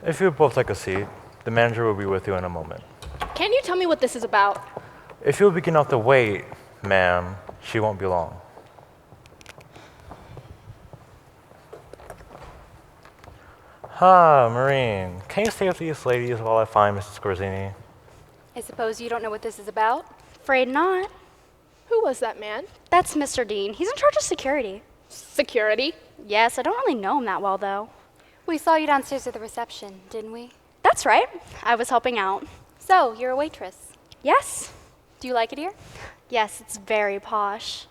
If you both take a seat, the manager will be with you in a moment. Can you tell me what this is about? If you'll begin off the wait, ma'am, she won't be long. Maureen, can you stay with these ladies while I find Mrs. Corzini? I suppose you don't know what this is about? Afraid not. Who was that man? That's Mr. Dean. He's in charge of security. Security? Yes, I don't really know him that well, though. We saw you downstairs at the reception, didn't we? That's right. I was helping out. So, you're a waitress. Yes. Do you like it here? Yes, it's very posh.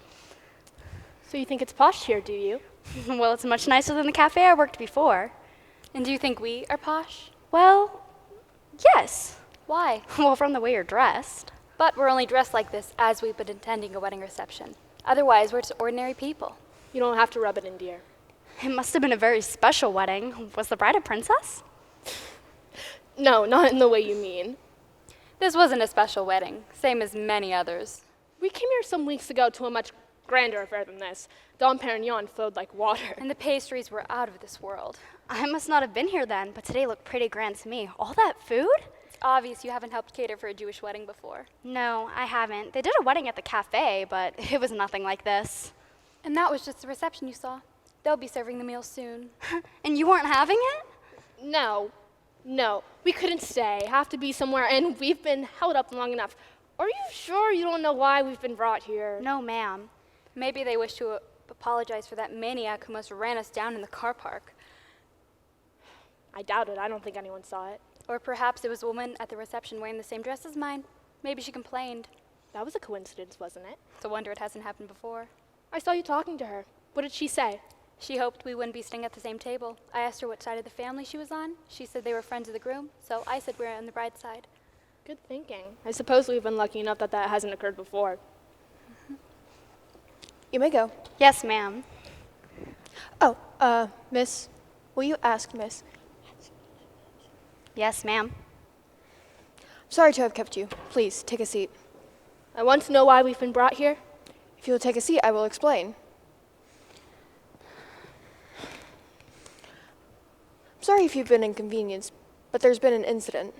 So you think it's posh here, do you? Well, it's much nicer than the cafe I worked before. And do you think we are posh? Well, yes. Why? Well, from the way you're dressed. But we're only dressed like this as we've been attending a wedding reception. Otherwise, we're just ordinary people. You don't have to rub it in, dear. It must have been a very special wedding. Was the bride a princess? No, not in the way you mean. This wasn't a special wedding, same as many others. We came here some weeks ago to a much grander affair than this. Dom Perignon flowed like water. And the pastries were out of this world. I must not have been here then, but today looked pretty grand to me. All that food? It's obvious you haven't helped cater for a Jewish wedding before. No, I haven't. They did a wedding at the cafe, but it was nothing like this. And that was just the reception you saw. They'll be serving the meal soon. And you weren't having it? No, we couldn't stay. Have to be somewhere, and we've been held up long enough. Are you sure you don't know why we've been brought here? No, ma'am. Maybe they wish to apologize for that maniac who must have ran us down in the car park. I doubt it. I don't think anyone saw it. Or perhaps it was a woman at the reception wearing the same dress as mine. Maybe she complained. That was a coincidence, wasn't it? It's a wonder it hasn't happened before. I saw you talking to her. What did she say? She hoped we wouldn't be sitting at the same table. I asked her what side of the family she was on. She said they were friends of the groom, so I said we were on the bride's side. Good thinking. I suppose we've been lucky enough that hasn't occurred before. You may go. Yes, ma'am. Oh, miss, will you ask miss? Yes, ma'am. Sorry to have kept you. Please, take a seat. I want to know why we've been brought here. If you'll take a seat, I will explain. I'm sorry if you've been inconvenienced, but there's been an incident.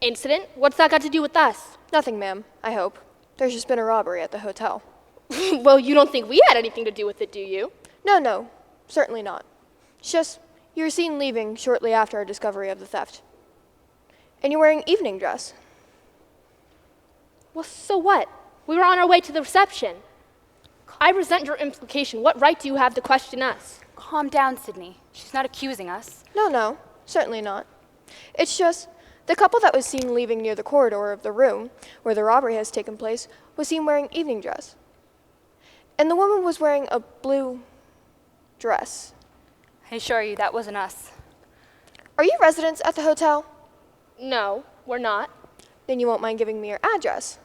Incident? What's that got to do with us? Nothing, ma'am, I hope. There's just been a robbery at the hotel. Well, you don't think we had anything to do with it, do you? No, certainly not. It's just, you were seen leaving shortly after our discovery of the theft. And you're wearing evening dress. Well, so what? We were on our way to the reception. I resent your implication. What right do you have to question us? Calm down, Sydney. She's not accusing us. No, certainly not. It's just, the couple that was seen leaving near the corridor of the room where the robbery has taken place was seen wearing evening dress. And the woman was wearing a blue dress. I assure you, that wasn't us. Are you residents at the hotel? No, we're not. Then you won't mind giving me your address.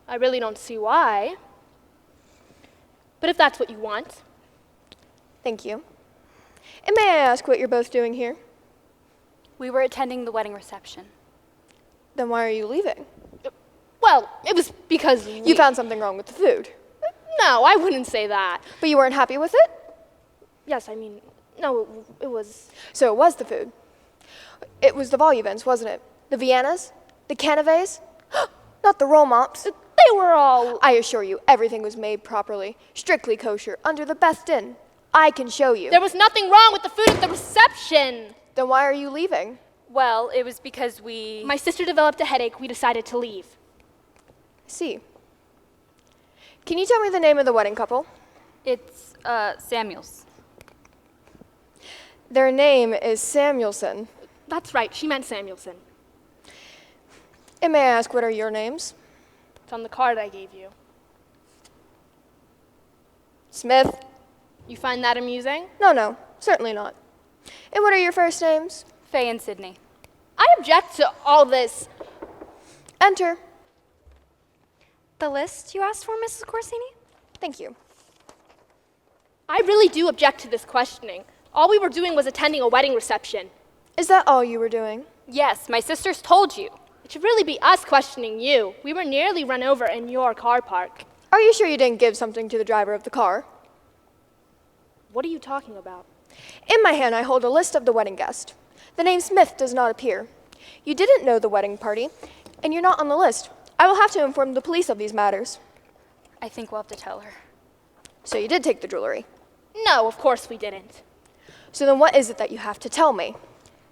I really don't see why. But if that's what you want. Thank you. And may I ask what you're both doing here? We were attending the wedding reception. Then why are you leaving? Well, it was because You found something wrong with the food. No, I wouldn't say that. But you weren't happy with it? Yes, I mean, no, it was... So it was the food. It was the vol events, wasn't it? The Viennas? The Canaves? Not the roll mops. They were all... I assure you, everything was made properly, strictly kosher, under the best inn. I can show you. There was nothing wrong with the food at the reception. Then why are you leaving? Well, it was because My sister developed a headache. We decided to leave. I see. Can you tell me the name of the wedding couple? It's, Samuel's. Their name is Samuelson. That's right. She meant Samuelson. And may I ask, what are your names? It's on the card I gave you. Smith? You find that amusing? No, certainly not. And what are your first names? Faye and Sydney. I object to all this. Enter. The list you asked for, Mrs. Corsini? Thank you. I really do object to this questioning. All we were doing was attending a wedding reception. Is that all you were doing? Yes, my sisters told you. It should really be us questioning you. We were nearly run over in your car park. Are you sure you didn't give something to the driver of the car? What are you talking about? In my hand, I hold a list of the wedding guests. The name Smith does not appear. You didn't know the wedding party, and you're not on the list. I will have to inform the police of these matters. I think we'll have to tell her. So you did take the jewelry. No, of course we didn't. So then what is it that you have to tell me?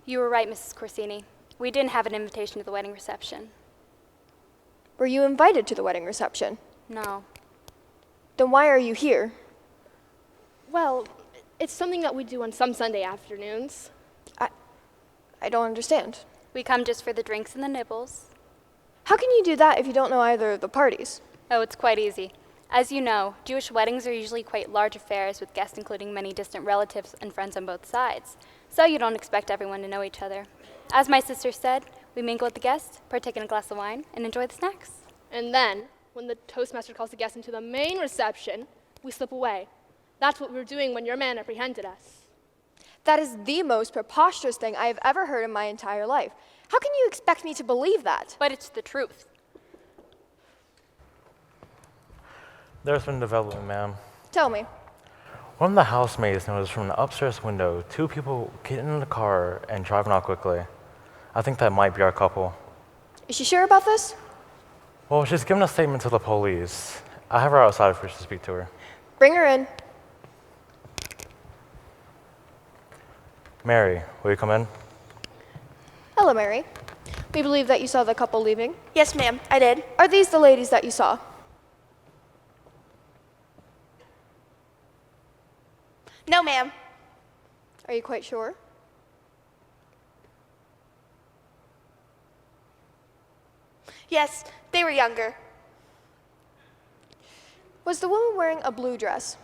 You were right, Mrs. Corsini. We didn't have an invitation to the wedding reception. Were you invited to the wedding reception? No. Then why are you here? Well, it's something that we do on some Sunday afternoons. I don't understand. We come just for the drinks and the nibbles. How can you do that if you don't know either of the parties? Oh, it's quite easy. As you know, Jewish weddings are usually quite large affairs with guests including many distant relatives and friends on both sides. So you don't expect everyone to know each other. As my sister said, we mingle with the guests, partake in a glass of wine, and enjoy the snacks. And then, when the toastmaster calls the guests into the main reception, we slip away. That's what we were doing when your man apprehended us. That is the most preposterous thing I have ever heard in my entire life. How can you expect me to believe that? But it's the truth. There's been development, ma'am. Tell me. One of the housemaids noticed from the upstairs window 2 people getting in the car and driving off quickly. I think that might be our couple. Is she sure about this? Well, she's given a statement to the police. I have her outside if we should speak to her. Bring her in. Mary, will you come in? Hello, Mary. We believe that you saw the couple leaving. Yes, ma'am, I did. Are these the ladies that you saw? No, ma'am. Are you quite sure? Yes, they were younger. Was the woman wearing a blue dress?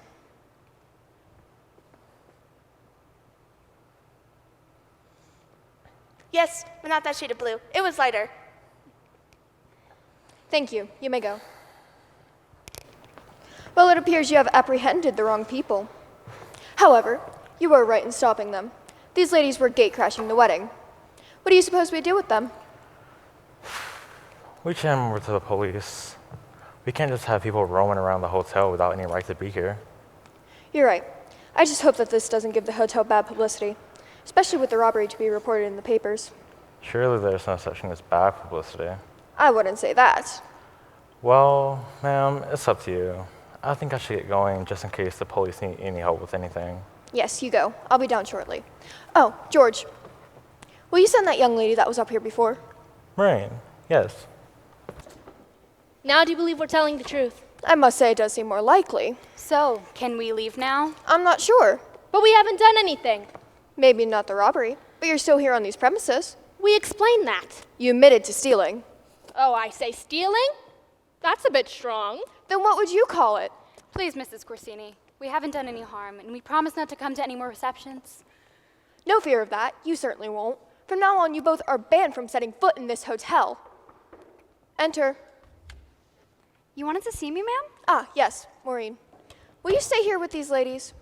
Yes, but not that shade of blue. It was lighter. Thank you. You may go. Well, it appears you have apprehended the wrong people. However, you were right in stopping them. These ladies were gate-crashing the wedding. What do you suppose we do with them? We can hand them over to the police. We can't just have people roaming around the hotel without any right to be here. You're right. I just hope that this doesn't give the hotel bad publicity, especially with the robbery to be reported in the papers. Surely there's no such thing as bad publicity. I wouldn't say that. Well, ma'am, it's up to you. I think I should get going just in case the police need any help with anything. Yes, you go. I'll be down shortly. Oh, George, will you send that young lady that was up here before? Maureen, yes. Now do you believe we're telling the truth? I must say it does seem more likely. So, can we leave now? I'm not sure. But we haven't done anything. Maybe not the robbery, but you're still here on these premises. We explained that. You admitted to stealing. Oh, I say stealing? That's a bit strong. Then what would you call it? Please, Mrs. Corsini, we haven't done any harm, and we promise not to come to any more receptions. No fear of that. You certainly won't. From now on, you both are banned from setting foot in this hotel. Enter. You wanted to see me, ma'am? Ah, yes, Maureen. Will you stay here with these ladies?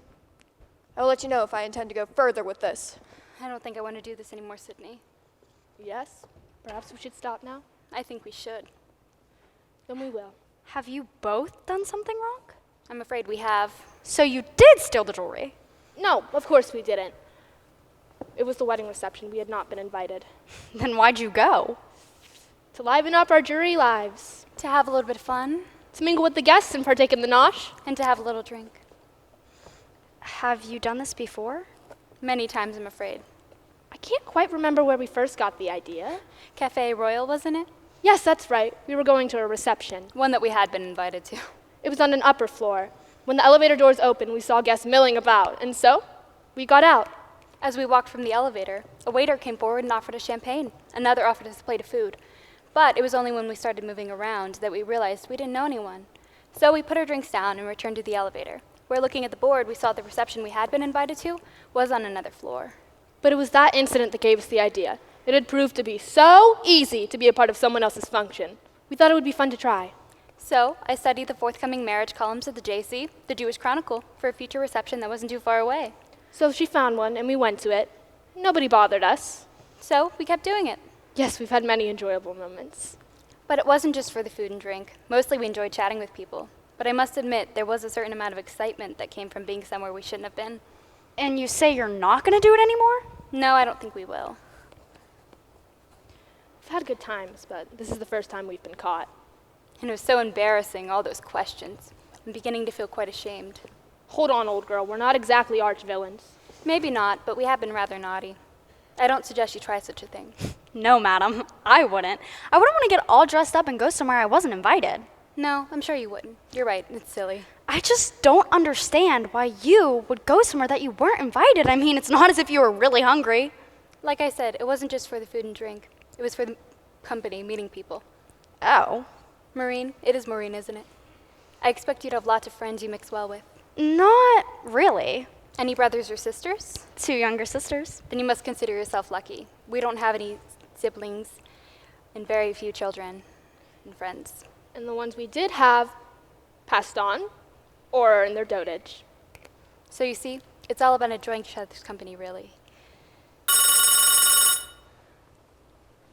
I will let you know if I intend to go further with this. I don't think I want to do this anymore, Sydney. Yes? Perhaps we should stop now? I think we should. Then we will. Have you both done something wrong? I'm afraid we have. So you did steal the jewelry? No, of course we didn't. It was the wedding reception. We had not been invited. Then why'd you go? To liven up our jury lives. To have a little bit of fun, To mingle with the guests and partake in the nosh. and to have a little drink. Have you done this before? Many times, I'm afraid. I can't quite remember where we first got the idea. Cafe Royal, wasn't it? Yes, that's right. We were going to a reception. One that we had been invited to. It was on an upper floor. When the elevator doors opened, we saw guests milling about, and so we got out. As we walked from the elevator, a waiter came forward and offered us champagne. Another offered us a plate of food. But it was only when we started moving around that we realized we didn't know anyone. So we put our drinks down and returned to the elevator, where looking at the board, we saw the reception we had been invited to was on another floor. But it was that incident that gave us the idea. It had proved to be so easy to be a part of someone else's function. We thought it would be fun to try. So I studied the forthcoming marriage columns of the JC, the Jewish Chronicle, for a future reception that wasn't too far away. So she found one, and we went to it. Nobody bothered us. So we kept doing it. Yes, we've had many enjoyable moments. But it wasn't just for the food and drink. Mostly we enjoyed chatting with people. But I must admit, there was a certain amount of excitement that came from being somewhere we shouldn't have been. And you say you're not going to do it anymore? No, I don't think we will. We've had good times, but this is the first time we've been caught. And it was so embarrassing, all those questions. I'm beginning to feel quite ashamed. Hold on, old girl. We're not exactly arch villains. Maybe not, but we have been rather naughty. I don't suggest you try such a thing. No, madam, I wouldn't. I wouldn't want to get all dressed up and go somewhere I wasn't invited. No, I'm sure you wouldn't. You're right, it's silly. I just don't understand why you would go somewhere that you weren't invited. I mean, it's not as if you were really hungry. Like I said, it wasn't just for the food and drink. It was for the company, meeting people. Oh. Maureen, it is Maureen, isn't it? I expect you to have lots of friends you mix well with. Not really. Any brothers or sisters? 2 younger sisters. Then you must consider yourself lucky. We don't have any siblings and very few children and friends. And the ones we did have passed on or are in their dotage. So you see, it's all about enjoying each other's company, really.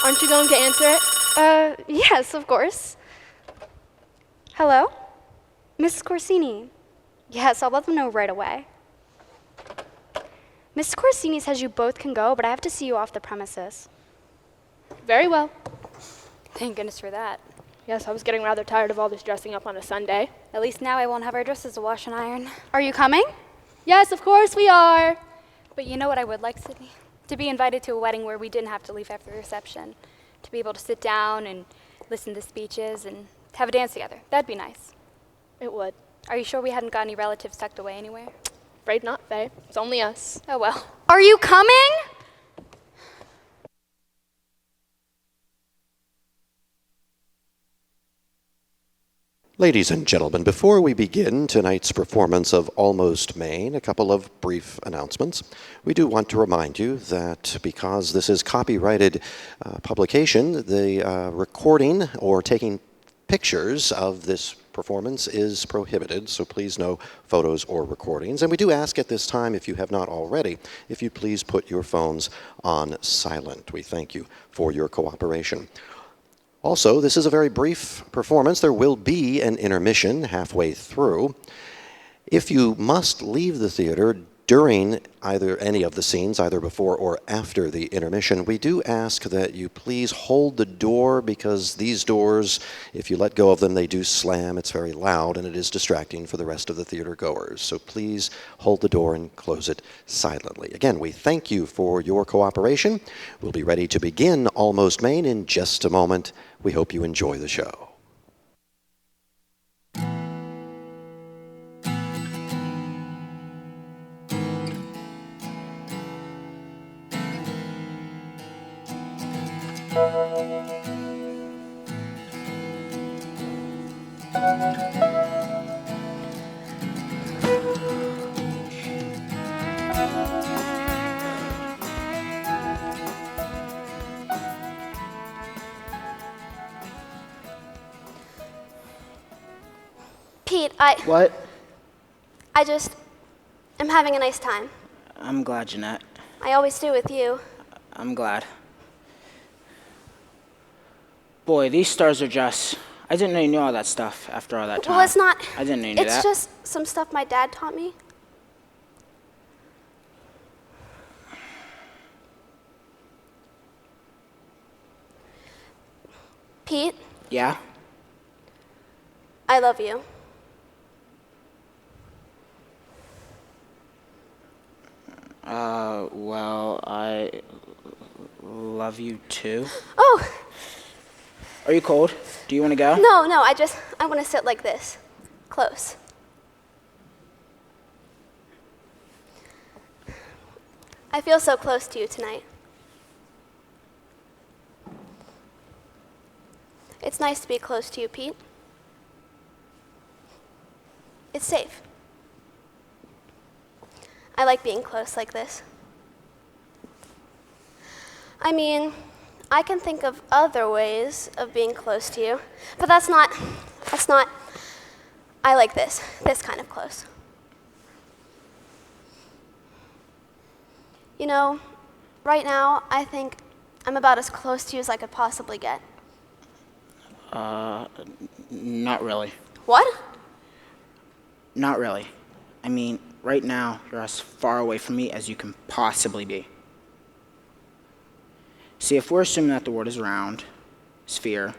Aren't you going to answer it? Yes, of course. Hello? Mrs. Corsini. Yes, I'll let them know right away. Mrs. Corsini says you both can go, but I have to see you off the premises. Very well. Thank goodness for that. Yes, I was getting rather tired of all this dressing up on a Sunday. At least now I won't have our dresses to wash and iron. Are you coming? Yes, of course we are. But you know what I would like, Sydney? To be invited to a wedding where we didn't have to leave after the reception. To be able to sit down and listen to speeches and have a dance together. That'd be nice. It would. Are you sure we hadn't got any relatives tucked away anywhere? Afraid not, Faye. It's only us. Oh well. Are you coming? Ladies and gentlemen, before we begin tonight's performance of Almost Maine, a couple of brief announcements. We do want to remind you that because this is copyrighted publication, the recording or taking pictures of this performance is prohibited, so please no photos or recordings. And we do ask at this time, if you have not already, if you please put your phones on silent. We thank you for your cooperation. Also, this is a very brief performance. There will be an intermission halfway through. If you must leave the theater during either any of the scenes, either before or after the intermission, we do ask that you please hold the door, because these doors, if you let go of them, they do slam. It's very loud and it is distracting for the rest of the theater goers. So please hold the door and close it silently. Again, we thank you for your cooperation. We'll be ready to begin Almost Maine in just a moment. We hope you enjoy the show. Pete, What? I'm having a nice time. I'm glad, Jeanette. I always do with you. I'm glad. Boy, these stars are just... I didn't know you knew all that stuff after all that time. Well, it's not. I didn't know you knew that. It's just some stuff my dad taught me. Pete, Yeah? I love you. Well, I love you too. Oh, Are you cold? Do you want to go? no, I want to sit like this, close. I feel so close to you tonight. It's nice to be close to you, Pete. It's safe. I like being close like this. I mean, I can think of other ways of being close to you, but that's not, I like this kind of close. You know, right now, I think I'm about as close to you as I could possibly get. Not really. What? Not really. I mean, right now, you're as far away from me as you can possibly be. See, if we're assuming that the world is round, sphere,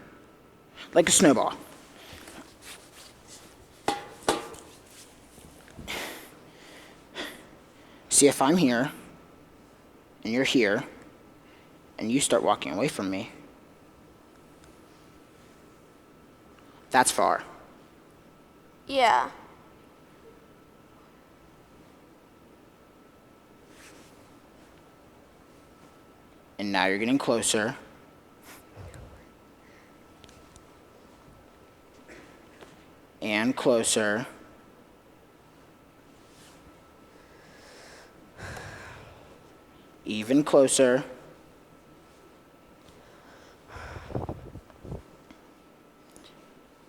like a snowball. See, if I'm here, and you're here, and you start walking away from me, that's far. Yeah. And now you're getting closer. And closer. Even closer.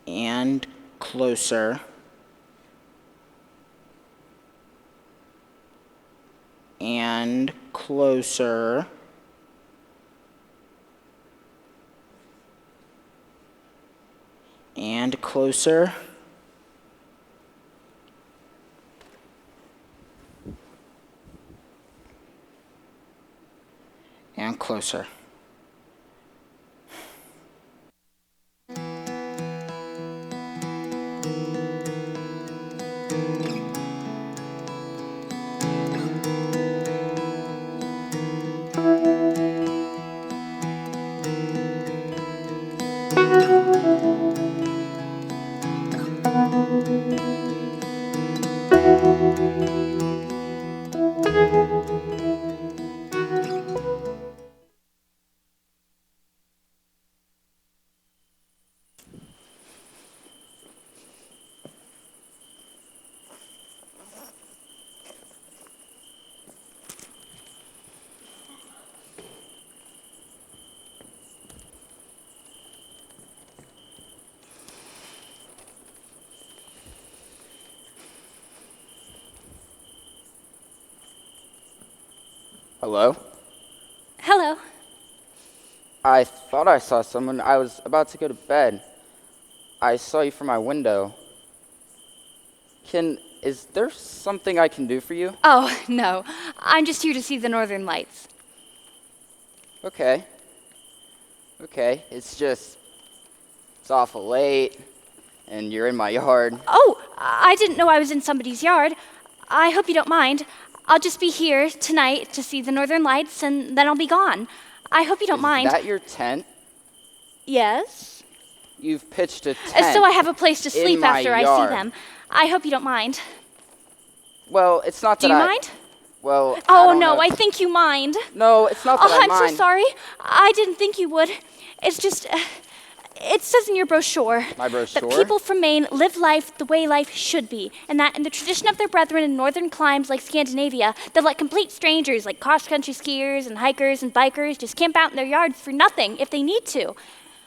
And closer. And closer. And closer. And closer. Hello? Hello. I thought I saw someone. I was about to go to bed. I saw you from my window. Is there something I can do for you? Oh, no. I'm just here to see the Northern Lights. Okay. It's awful late, and you're in my yard. Oh, I didn't know I was in somebody's yard. I hope you don't mind. I'll just be here tonight to see the Northern Lights, and then I'll be gone. I hope you don't mind. Is that your tent? Yes? You've pitched a tent. So I have a place to sleep in my after I yard. see them. I hope you don't mind. Well, it's not Do that you I... mind? Well, I Oh, don't no, know. I think you mind. No, it's not that Oh, I I'm mind. so sorry. I didn't think you would. It's just... it says in your brochure My brochure? that people from Maine live life the way life should be, and that in the tradition of their brethren in northern climes like Scandinavia, they'll let complete strangers like cross-country skiers and hikers and bikers just camp out in their yards for nothing if they need to.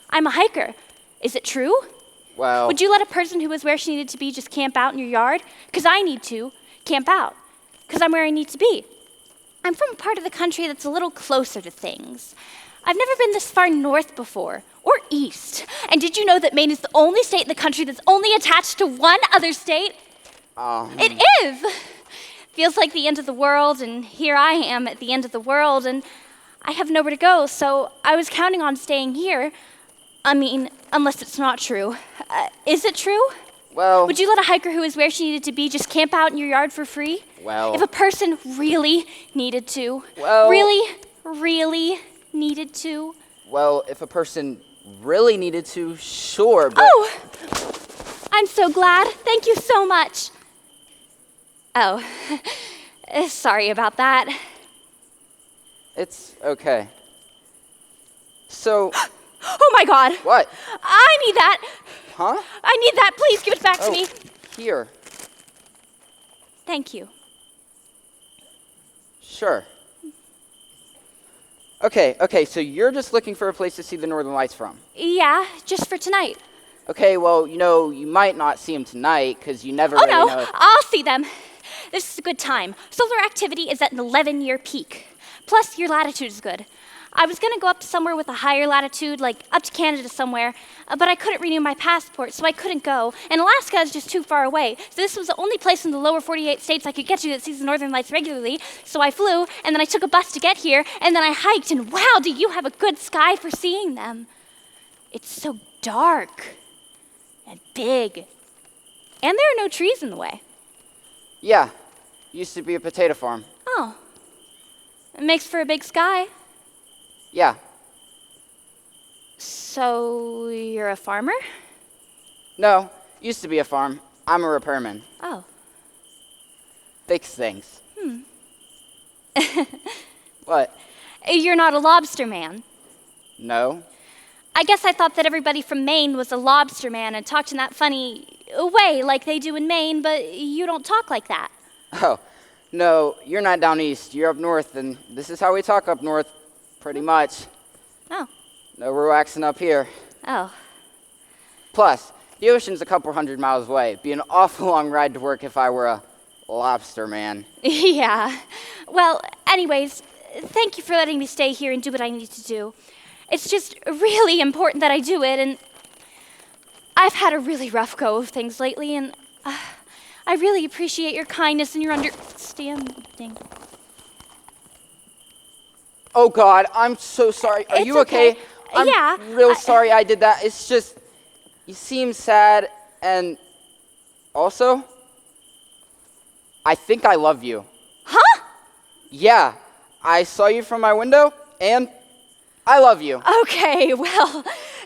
I'm a hiker. Is it true? Well... Would you let a person who was where she needed to be just camp out in your yard? Because I need to camp out. Because I'm where I need to be. I'm from a part of the country that's a little closer to things. I've never been this far north before, or east. And did you know that Maine is the only state in the country that's only attached to one other state? It is! Feels like the end of the world, and here I am at the end of the world, and I have nowhere to go, so I was counting on staying here. I mean, unless it's not true. Is it true? Well... Would you let a hiker who is where she needed to be just camp out in your yard for free? Well... If a person really needed to. Well... Really needed to. Well, if a person really needed to, sure, but... Oh! I'm so glad. Thank you so much. Oh, sorry about that. It's okay. So... Oh my God. What? I need that. Huh? I need that. Please give it back to me. Here. Thank you. Sure. Okay, so you're just looking for a place to see the Northern Lights from? Yeah, just for tonight. Okay, well, you might not see them tonight, because you never Oh really no, know... I'll see them. This is a good time. Solar activity is at an 11-year peak. Plus, your latitude is good. I was going to go up somewhere with a higher latitude, like up to Canada somewhere, but I couldn't renew my passport, so I couldn't go. And Alaska is just too far away. So this was the only place in the lower 48 states I could get to that sees the northern lights regularly. So I flew, and then I took a bus to get here, and then I hiked, and wow, do you have a good sky for seeing them. It's so dark and big. And there are no trees in the way. Yeah, used to be a potato farm. Oh, it makes for a big sky. Yeah. So you're a farmer? No, used to be a farm. I'm a repairman. Oh. Fix things. What? You're not a lobster man. No. I guess I thought that everybody from Maine was a lobster man and talked in that funny way like they do in Maine, but you don't talk like that. Oh, no, you're not down east. You're up north, and this is how we talk up north, pretty much. Oh. No relaxing up here. Oh. Plus, the ocean's a couple 100 miles away. It'd be an awful long ride to work if I were a lobster man. Yeah. Well, anyways, thank you for letting me stay here and do what I need to do. It's just really important that I do it, and I've had a really rough go of things lately, and I really appreciate your kindness and your understanding. Oh, God, I'm so sorry. Are It's you okay? I'm Yeah, real sorry I did that. It's just, you seem sad, and also, I think I love you. Huh? Yeah, I saw you from my window, and I love you. Okay, well,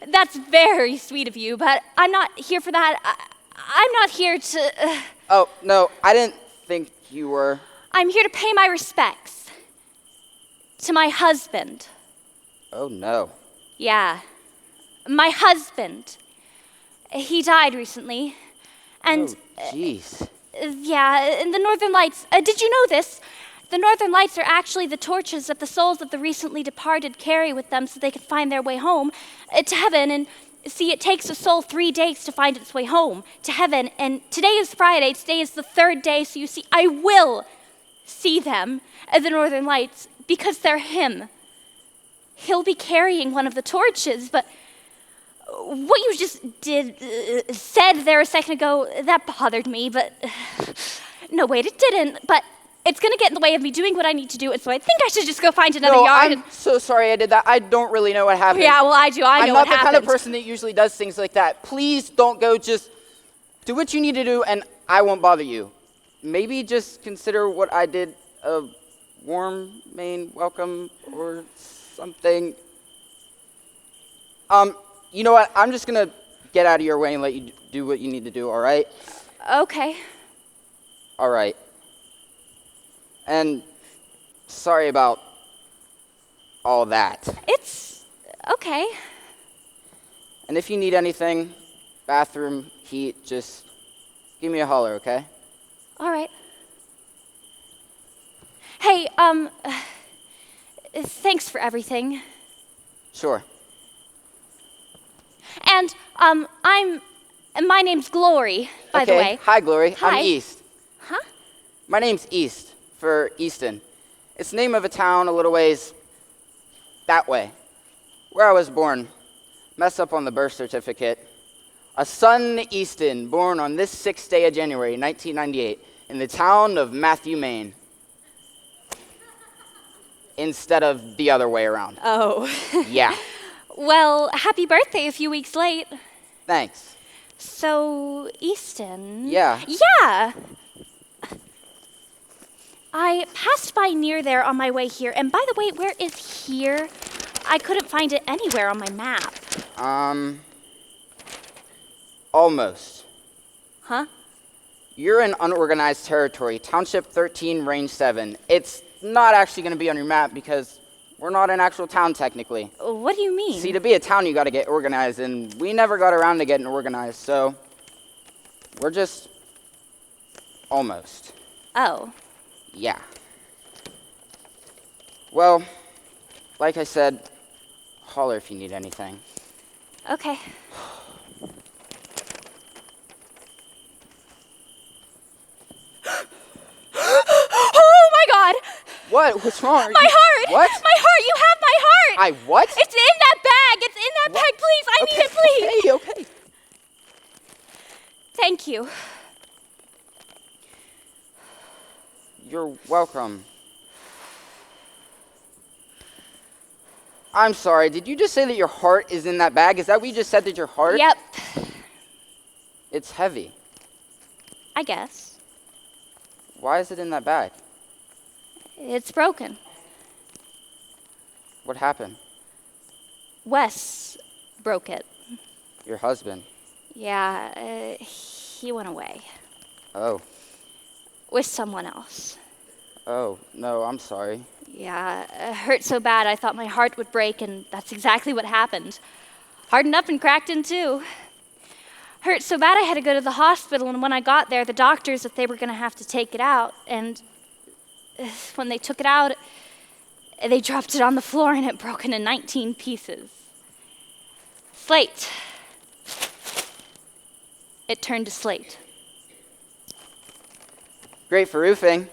that's very sweet of you, but I'm not here for that. I'm not here to... Oh, no, I didn't think you were. I'm here to pay my respects to my husband. Oh, no. Yeah, my husband. He died recently, and... Oh, jeez. Yeah, in the Northern Lights. Did you know this? The Northern Lights are actually the torches that the souls of the recently departed carry with them so they can find their way home to heaven. And see, it takes a soul 3 days to find its way home to heaven. And today is Friday. Today is the 3rd day. So you see, I will see them, the Northern Lights, because they're him. He'll be carrying one of the torches, but what you just said there a second ago, that bothered me, but no, wait, it didn't. But it's going to get in the way of me doing what I need to do, and so I think I should just go find another yard. I'm so sorry I did that. I don't really know what happened. Yeah, well, I do. I know what happened. I'm not the kind of person that usually does things like that. Please don't go. Just do what you need to do, and I won't bother you. Maybe just consider what I did a warm Maine welcome or something. You know what? I'm just going to get out of your way and let you do what you need to do, all right? Okay. All right. And sorry about all that. It's okay. And if you need anything, bathroom, heat, just give me a holler, okay? All right. Hey, thanks for everything. Sure. And, my name's Glory, by the way. Hi, Glory. Hi. I'm East. Huh? My name's East, for Easton. It's the name of a town a little ways that way, where I was born. Mess up on the birth certificate. A son Easton, born on this 6th day of January, 1998, in the town of Matthew, Maine. Instead of the other way around. Oh. Yeah. Well, happy birthday a few weeks late. Thanks. So, Easton. Yeah. Yeah. I passed by near there on my way here, and by the way, where is here? I couldn't find it anywhere on my map. Almost. Huh? You're in unorganized territory, Township 13, Range 7. It's not actually going to be on your map because we're not an actual town technically. What do you mean? See, to be a town, you got to get organized, and we never got around to getting organized, so we're just almost. Oh. Yeah. Well, like I said, holler if you need anything. Okay. Oh my God! What? What's wrong? My heart! What? My heart! You have my heart! I what? It's in that bag. It's in that bag. Please, I need it, please. Okay. Thank you. You're welcome. I'm sorry, did you just say that your heart is in that bag? Is that what you just said, that your heart? Yep. It's heavy. I guess. Why is it in that bag? It's broken. What happened? Wes broke it. Your husband. Yeah, he went away. Oh. With someone else. Oh, no, I'm sorry. Yeah, it hurt so bad I thought my heart would break, and that's exactly what happened. Hardened up and cracked in two. Hurt so bad I had to go to the hospital, and when I got there, the doctors said they were going to have to take it out, and when they took it out, they dropped it on the floor and it broke into 19 pieces. Slate. It turned to slate. Great for roofing.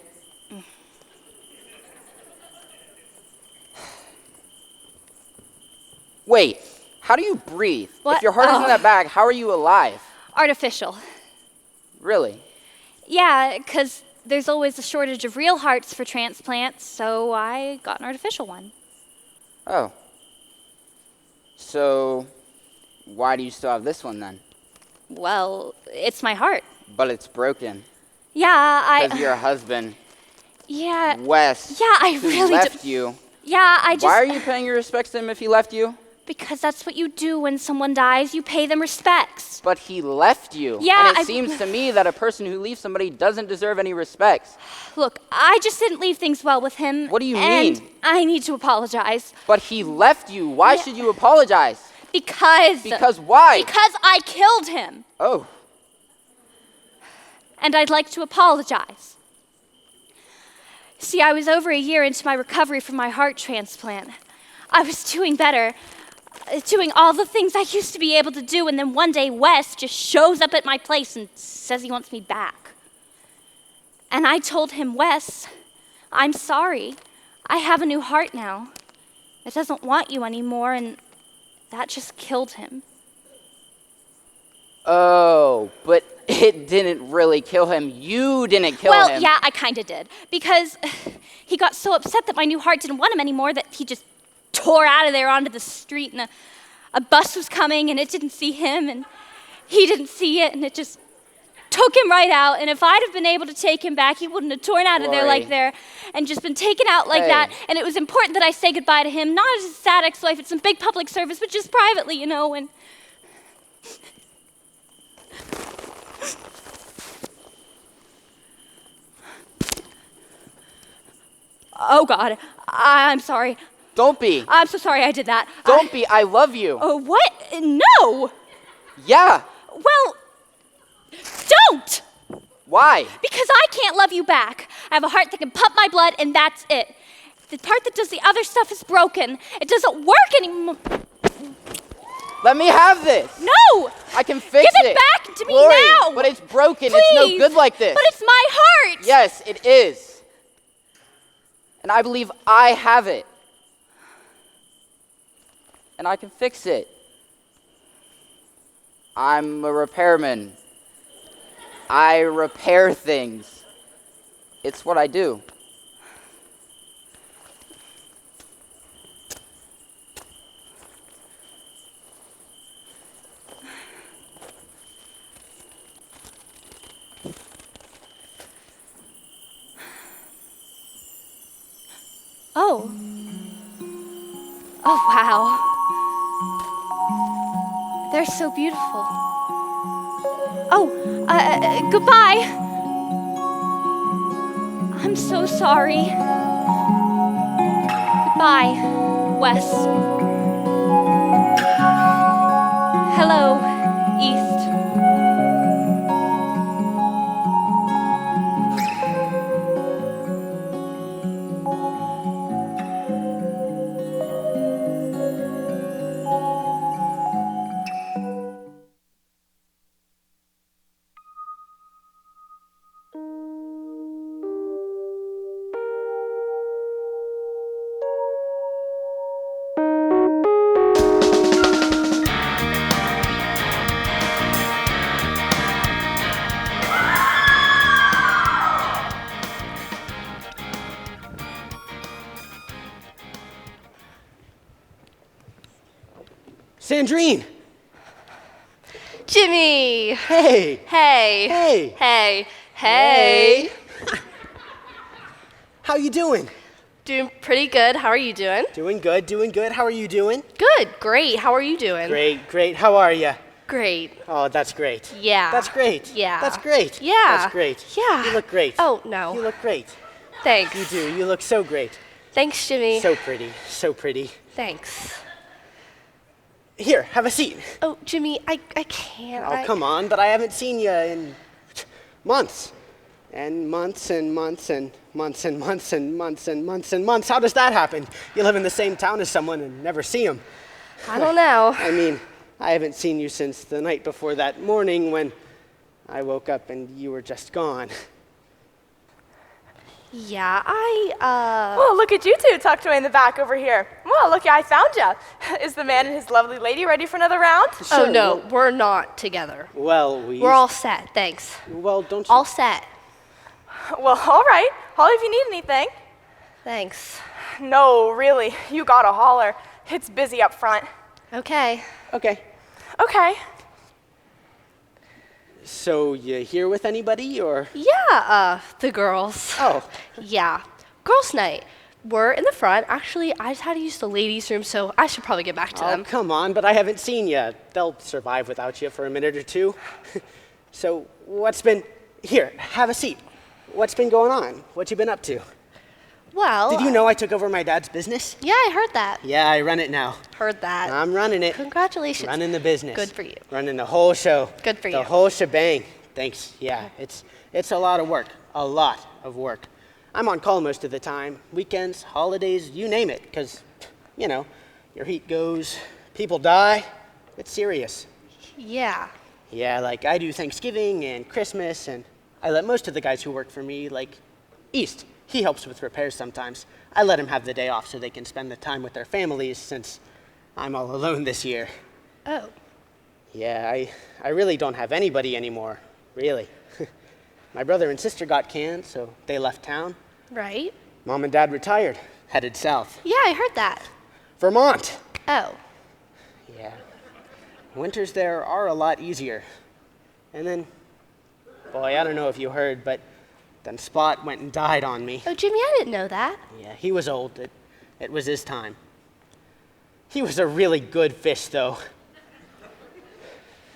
Wait, how do you breathe? What? If your heart is in that bag, how are you alive? Artificial. Really? Yeah, because there's always a shortage of real hearts for transplants, so I got an artificial one. Oh. So, why do you still have this one then? Well, it's my heart. But it's broken. Yeah, Because your husband, Yeah. Wes, Yeah, I who really left do. you. Yeah, I just. Why are you paying your respects to him if he left you? Because that's what you do when someone dies. You pay them respects. But he left you. Yeah, And it seems to me that a person who leaves somebody doesn't deserve any respects. Look, I just didn't leave things well with him. What do you and mean? I need to apologize. But he left you. Why should you apologize? Because. Because why? Because I killed him. Oh. And I'd like to apologize. See, I was over a year into my recovery from my heart transplant. I was doing better, doing all the things I used to be able to do, and then one day Wes just shows up at my place and says he wants me back. And I told him, Wes, I'm sorry. I have a new heart now. It doesn't want you anymore, and that just killed him. Oh, but it didn't really kill him. You didn't kill him. Well, yeah, I kind of did. Because he got so upset that my new heart didn't want him anymore that he just tore out of there onto the street, and a bus was coming, and it didn't see him, and he didn't see it, and it just took him right out. And if I'd have been able to take him back, he wouldn't have torn out of there like there and just been taken out like that. And it was important that I say goodbye to him, not as a sad ex-wife at some big public service, but just privately, you know, and... Oh, God. I'm sorry. Don't be. I'm so sorry I did that. Don't be. I love you. Oh, what? No. Yeah. Well, don't. Why? Because I can't love you back. I have a heart that can pump my blood, and that's it. The part that does the other stuff is broken. It doesn't work anymore. Let me have this. No. I can fix Give it back to me Glory, now. But it's broken. Please. It's no good like this. But it's my heart. Yes, it is. And I believe I have it. And I can fix it. I'm a repairman. I repair things. It's what I do. Oh. Oh, wow. They're so beautiful. Oh, goodbye. I'm so sorry. Goodbye, Wes. Hello, East. Sandrine! Jimmy! Hey! Hey! Hey! Hey! Hey! How you doing? Doing pretty good. How are you doing? Doing good, doing good. How are you doing? Good. Great. How are you doing? Great, great. How are you? Great. Oh, that's great. Yeah. That's great. Yeah. That's great. Yeah. That's great. Yeah. You look great. Oh, no. You look great. Thanks. You do. You look so great. Thanks, Jimmy. So pretty. So pretty. Thanks. Here, have a seat. Oh, Jimmy, I can't. Oh, come on, but I haven't seen you in months. And months and months and months and months and months and months and months. How does that happen? You live in the same town as someone and never see them. I don't know. I mean, I haven't seen you since the night before that morning when I woke up and you were just gone. Yeah, Well, look at you two tucked away in the back over here. Well, look, I found you. Is the man and his lovely lady ready for another round? Oh, no, we're not together. Well, We're all set, thanks. Well, don't you... All set. Well, all right. Holler if you need anything. Thanks. No, really, you gotta holler. It's busy up front. Okay. Okay. Okay. So, you here with anybody, or...? Yeah, the girls. Oh. Yeah. Girls' night. We're in the front. Actually, I just had to use the ladies' room, so I should probably get back to Oh, them. come on, but I haven't seen you. They'll survive without you for a minute or two. So, what's been... Here, have a seat. What's been going on? What you been up to? Well... Did you know I took over my dad's business? Yeah, I heard that. Yeah, I run it now. Heard that. I'm running it. Congratulations. Running the business. Good for you. Running the whole show. Good for the you. whole shebang. Thanks. Yeah, it's a lot of work. A lot of work. I'm on call most of the time. Weekends, holidays, you name it. Because, you know, your heat goes, people die. It's serious. Yeah. Yeah, like I do Thanksgiving and Christmas, and I let most of the guys who work for me, like East, he helps with repairs sometimes. I let him have the day off so they can spend the time with their families since I'm all alone this year. Oh. Yeah, I really don't have anybody anymore, really. My brother and sister got canned, so they left town. Right. Mom and Dad retired, headed south. Yeah, I heard that. Vermont. Oh. Yeah. Winters there are a lot easier. And then, boy, I don't know if you heard, but then Spot went and died on me. Oh, Jimmy, I didn't know that. Yeah, he was old. It was his time. He was a really good fish, though.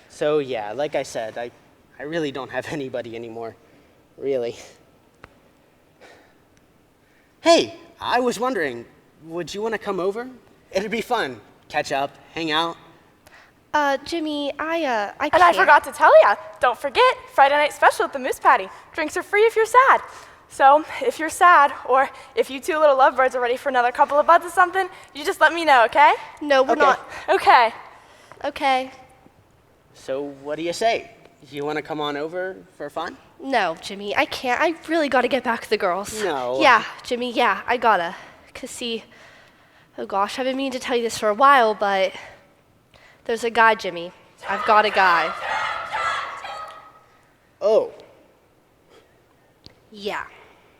So, yeah, like I said, I really don't have anybody anymore. Really. Hey, I was wondering, would you want to come over? It'd be fun. Catch up, hang out. Jimmy, I can't. And I forgot to tell ya, don't forget, Friday night special at the Moose Patty. Drinks are free if you're sad. So, if you're sad, or if you two little lovebirds are ready for another couple of buds or something, you just let me know, okay? No, we're Okay. not. Okay. Okay. So, what do you say? You want to come on over for fun? No, Jimmy, I can't. I really gotta get back to the girls. No. Yeah, Jimmy, yeah, I gotta. 'Cause see, oh gosh, I've been meaning to tell you this for a while, but there's a guy, Jimmy. I've got a guy. Oh, Yeah.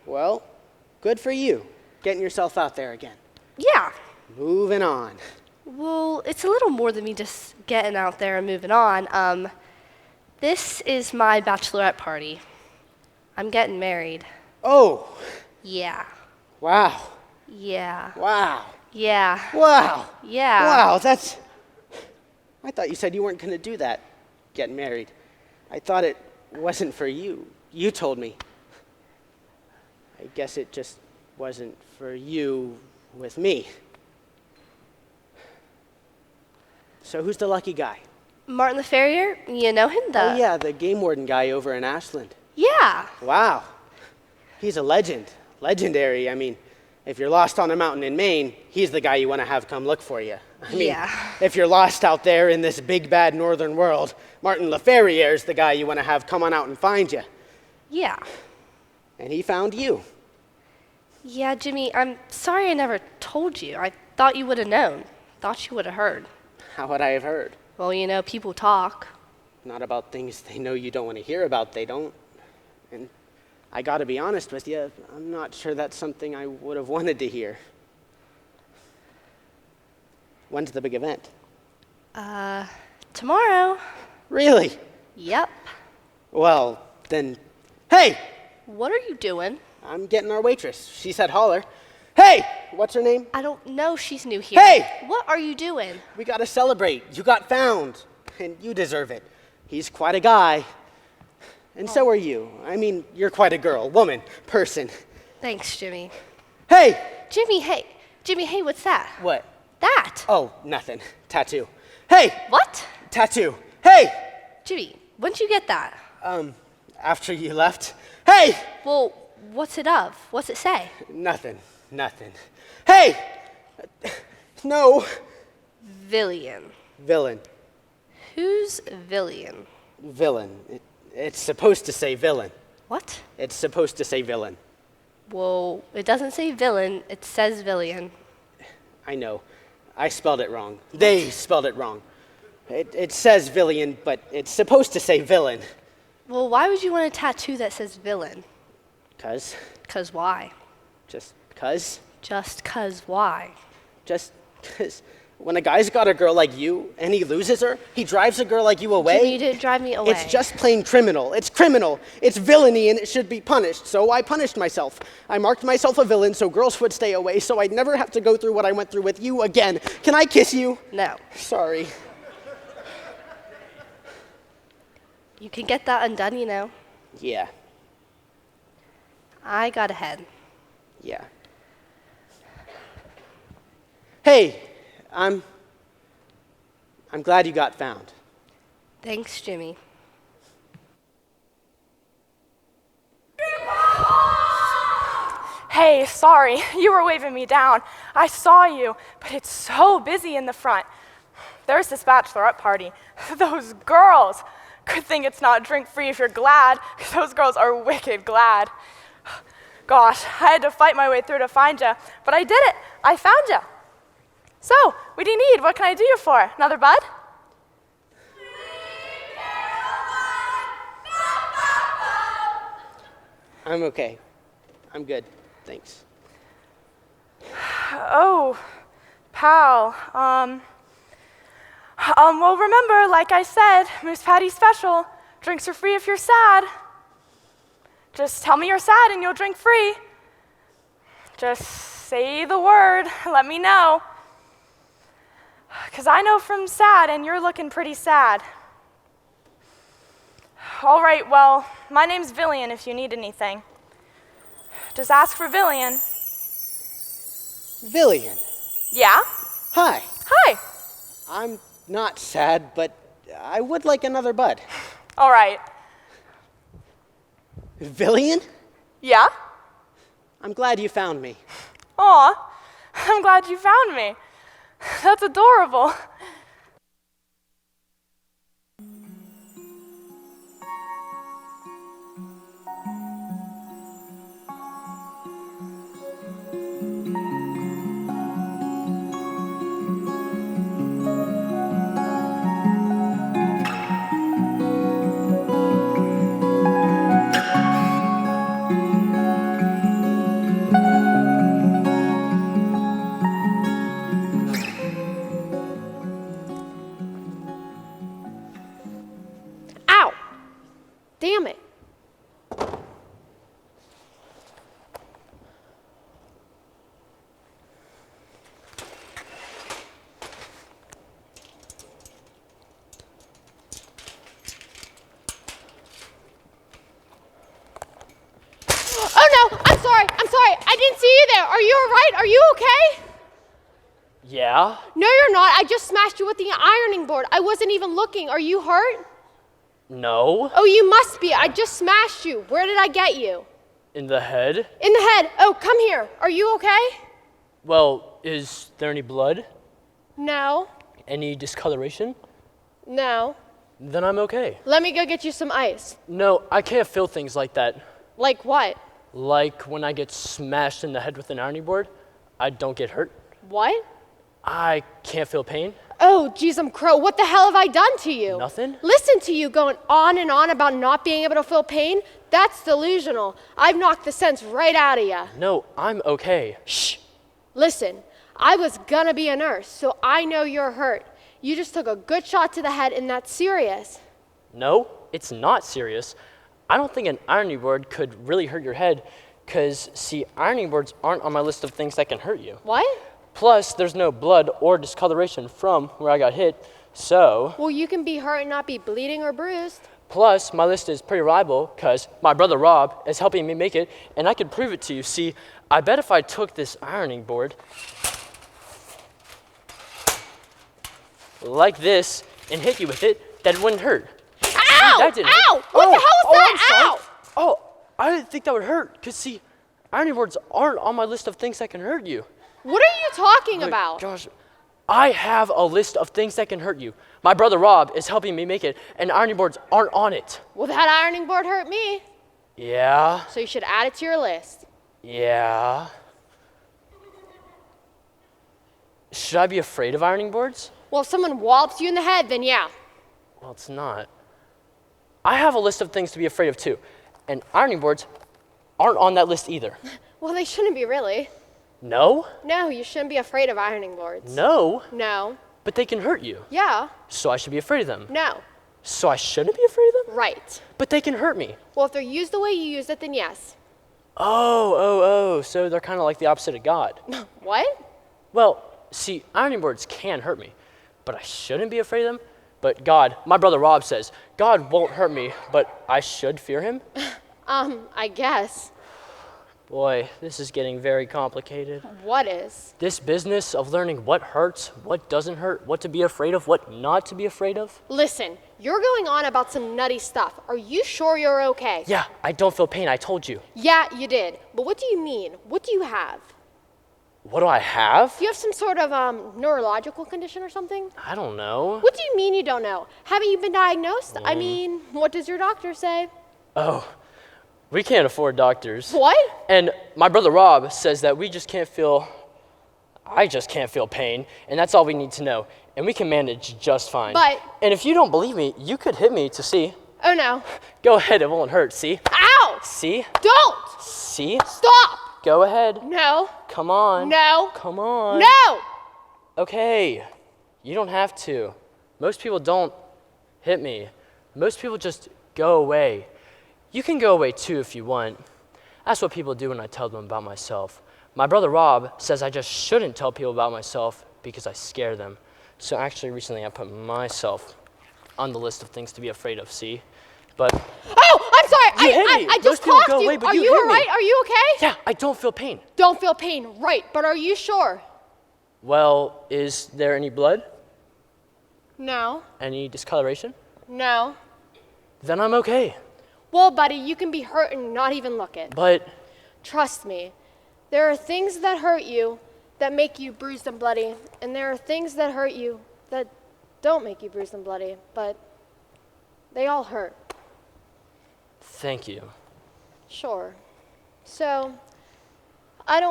well, good for you. Getting yourself out there again. Yeah. Moving on. Well, it's a little more than me just getting out there and moving on. This is my bachelorette party. I'm getting married. Oh, Yeah. wow. Yeah. Wow. Yeah. Wow. Yeah. Wow, that's... I thought you said you weren't going to do that, get married. I thought it wasn't for you. You told me. I guess it just wasn't for you with me. So who's the lucky guy? Martin the Farrier, you know him? Oh yeah, the game warden guy over in Ashland. Yeah. Wow. He's a legend. Legendary. I mean, if you're lost on a mountain in Maine, he's the guy you want to have come look for you. I mean, Yeah. if you're lost out there in this big bad northern world, Martin LaFerriere is the guy you want to have come on out and find you. Yeah. And he found you. Yeah, Jimmy, I'm sorry I never told you. I thought you would have known. Thought you would have heard. How would I have heard? Well, you know, people talk. Not about things they know you don't want to hear about, they don't. And I gotta be honest with you, I'm not sure that's something I would have wanted to hear. When's the big event? Tomorrow. Really? Yep. Well, then, hey! What are you doing? I'm getting our waitress. She said holler. Hey! What's her name? I don't know, she's new here. Hey! What are you doing? We gotta celebrate. You got found. And you deserve it. He's quite a guy. And so are you. I mean, you're quite a girl, woman, person. Thanks, Jimmy. Hey! Jimmy, hey, what's that? What? That. Oh, nothing. Tattoo. Hey! What? Tattoo. Hey! Jimmy, when'd you get that? After you left. Hey! Well, what's it of? What's it say? Nothing. Hey! No. Villian. Villain. Who's Villian? Villain. It's supposed to say villain. What? It's supposed to say villain. Well, it doesn't say villain, it says Villian. I know. I spelled it wrong. They spelled it wrong. It says villain, but it's supposed to say villain. Well, why would you want a tattoo that says villain? 'Cause. 'Cause why? Just 'cause. Just 'cause why? Just 'cause. When a guy's got a girl like you and he loses her, he drives a girl like you away. Jimmy, you didn't drive me away. It's just plain criminal. It's criminal. It's villainy and it should be punished. So I punished myself. I marked myself a villain so girls would stay away so I'd never have to go through what I went through with you again. Can I kiss you? No. Sorry. You can get that undone, you know. Yeah. I got ahead. Yeah. Hey, I'm glad you got found. Thanks, Jimmy. Hey, sorry, you were waving me down. I saw you, but it's so busy in the front. There's this bachelorette party. Those girls. Good thing it's not drink-free if you're glad, 'cause those girls are wicked glad. Gosh, I had to fight my way through to find you, but I did it. I found you. So, what do you need? What can I do you for? Another bud? I'm okay. I'm good. Thanks. Oh, pal. Well, remember, like I said, Moose Patty special. Drinks are free if you're sad. Just tell me you're sad and you'll drink free. Just say the word. Let me know. 'Cause I know from sad, and you're looking pretty sad. All right, well, my name's Villian if you need anything. Just ask for Villian. Villian. Yeah? Hi. Hi. I'm not sad, but I would like another bud. All right. Villian? Yeah? I'm glad you found me. Aw, I'm glad you found me. That's adorable. Ow! Damn it. Oh no! I'm sorry! I didn't see you there! Are you alright? Are you okay? Yeah? No, you're not. I just smashed you with the ironing board. I wasn't even looking. Are you hurt? No? Oh, you must be. I just smashed you. Where did I get you? In the head? In the head. Oh, come here. Are you okay? Well, is there any blood? No. Any discoloration? No. Then I'm okay. Let me go get you some ice. No, I can't feel things like that. Like what? Like when I get smashed in the head with an ironing board, I don't get hurt. What? I can't feel pain. Oh, geez, I'm crow. What the hell have I done to you? Nothing? Listen to you going on and on about not being able to feel pain. That's delusional. I've knocked the sense right out of you. No, I'm okay. Shh. Listen, I was gonna be a nurse, so I know you're hurt. You just took a good shot to the head, and that's serious. No, it's not serious. I don't think an ironing board could really hurt your head because, see, ironing boards aren't on my list of things that can hurt you. What? Plus, there's no blood or discoloration from where I got hit, so... Well, you can be hurt and not be bleeding or bruised. Plus, my list is pretty reliable because my brother Rob is helping me make it, and I can prove it to you. See, I bet if I took this ironing board like this and hit you with it, that it wouldn't hurt. Ow! That didn't Ow! hurt. What the hell is that? I'm sorry. Ow! Oh, I didn't think that would hurt because, see, ironing boards aren't on my list of things that can hurt you. What are you talking Wait, about? Gosh, I have a list of things that can hurt you. My brother Rob is helping me make it, and ironing boards aren't on it. Well, that ironing board hurt me. Yeah. So you should add it to your list. Yeah. Should I be afraid of ironing boards? Well, if someone wallops you in the head, then yeah. Well, it's not. I have a list of things to be afraid of too, and ironing boards aren't on that list either. Well, they shouldn't be really. No? No, you shouldn't be afraid of ironing boards. No? No. But they can hurt you. Yeah. So I should be afraid of them. No. So I shouldn't be afraid of them? Right. But they can hurt me. Well, if they're used the way you use it, then yes. Oh, so they're kind of like the opposite of God. What? Well, see, ironing boards can hurt me, but I shouldn't be afraid of them. But God, my brother Rob says, God won't hurt me, but I should fear him? I guess. Boy, this is getting very complicated. What is? This business of learning what hurts, what doesn't hurt, what to be afraid of, what not to be afraid of. Listen, you're going on about some nutty stuff. Are you sure you're okay? Yeah, I don't feel pain, I told you. Yeah, you did. But what do you mean? What do you have? What do I have? Do you have some sort of neurological condition or something? I don't know. What do you mean you don't know? Haven't you been diagnosed? I mean, what does your doctor say? Oh, we can't afford doctors. What? And my brother Rob says that I just can't feel pain, and that's all we need to know. And we can manage just fine. But... And if you don't believe me, you could hit me to see. Oh no. Go ahead, it won't hurt, see? Ow! See? Don't! See? Stop! Go ahead. No. Come on. No. Come on. No! Okay, you don't have to. Most people don't hit me. Most people just go away. You can go away too if you want. That's what people do when I tell them about myself. My brother Rob says I just shouldn't tell people about myself because I scare them. So actually recently I put myself on the list of things to be afraid of, see? But... Oh, I'm sorry. You hit me. I just Most people talked go to you. away, but Are you you hit all me. right? Are you okay? Yeah, I don't feel pain. Don't feel pain, right. But are you sure? Well, is there any blood? No. Any discoloration? No. Then I'm okay. Well, buddy, you can be hurt and not even look it. But... Trust me. There are things that hurt you that make you bruised and bloody, and there are things that hurt you that don't make you bruised and bloody, but they all hurt. Thank you. Sure. So, I'm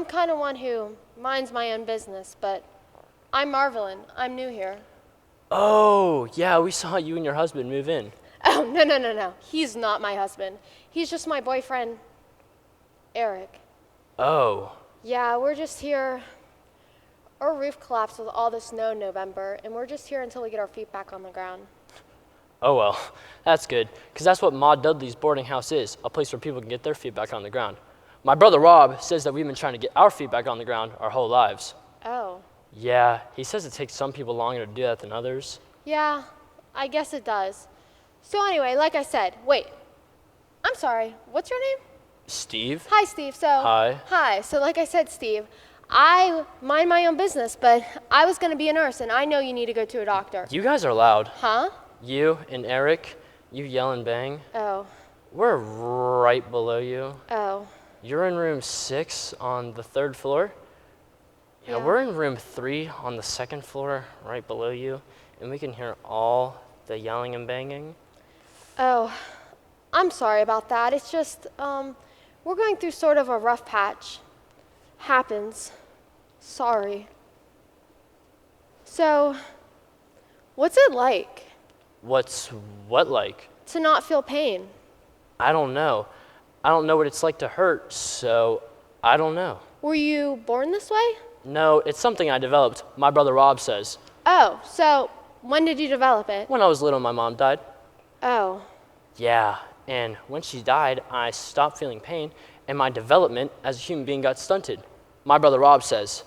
kind of one who minds my own business, but I'm Marvelyn. I'm new here. Oh, yeah, we saw you and your husband move in. Oh, no. He's not my husband. He's just my boyfriend, Eric. Oh. Yeah, we're just here. Our roof collapsed with all the snow in November, and we're just here until we get our feet back on the ground. Oh, well, that's good, because that's what Ma Dudley's boarding house is, a place where people can get their feet back on the ground. My brother Rob says that we've been trying to get our feet back on the ground our whole lives. Oh. Yeah, he says it takes some people longer to do that than others. Yeah, I guess it does. So anyway, like I said, wait. I'm sorry, what's your name? Steve? Hi, Steve. Hi. So like I said, Steve, I mind my own business, but I was going to be a nurse, and I know you need to go to a doctor. You guys are loud. Huh? You and Eric, you yell and bang. Oh. We're right below you. Oh. You're in room 6 on the 3rd floor. Yeah, we're in room 3 on the 2nd floor, right below you, and we can hear all the yelling and banging. Oh, I'm sorry about that. It's just, we're going through sort of a rough patch. Happens. Sorry. So, what's it like? What's what like? To not feel pain. I don't know. I don't know what it's like to hurt, so I don't know. Were you born this way? No, it's something I developed. My brother Rob says. Oh, so when did you develop it? When I was little, my mom died. Oh. Yeah, and when she died, I stopped feeling pain, and my development as a human being got stunted. My brother Rob says.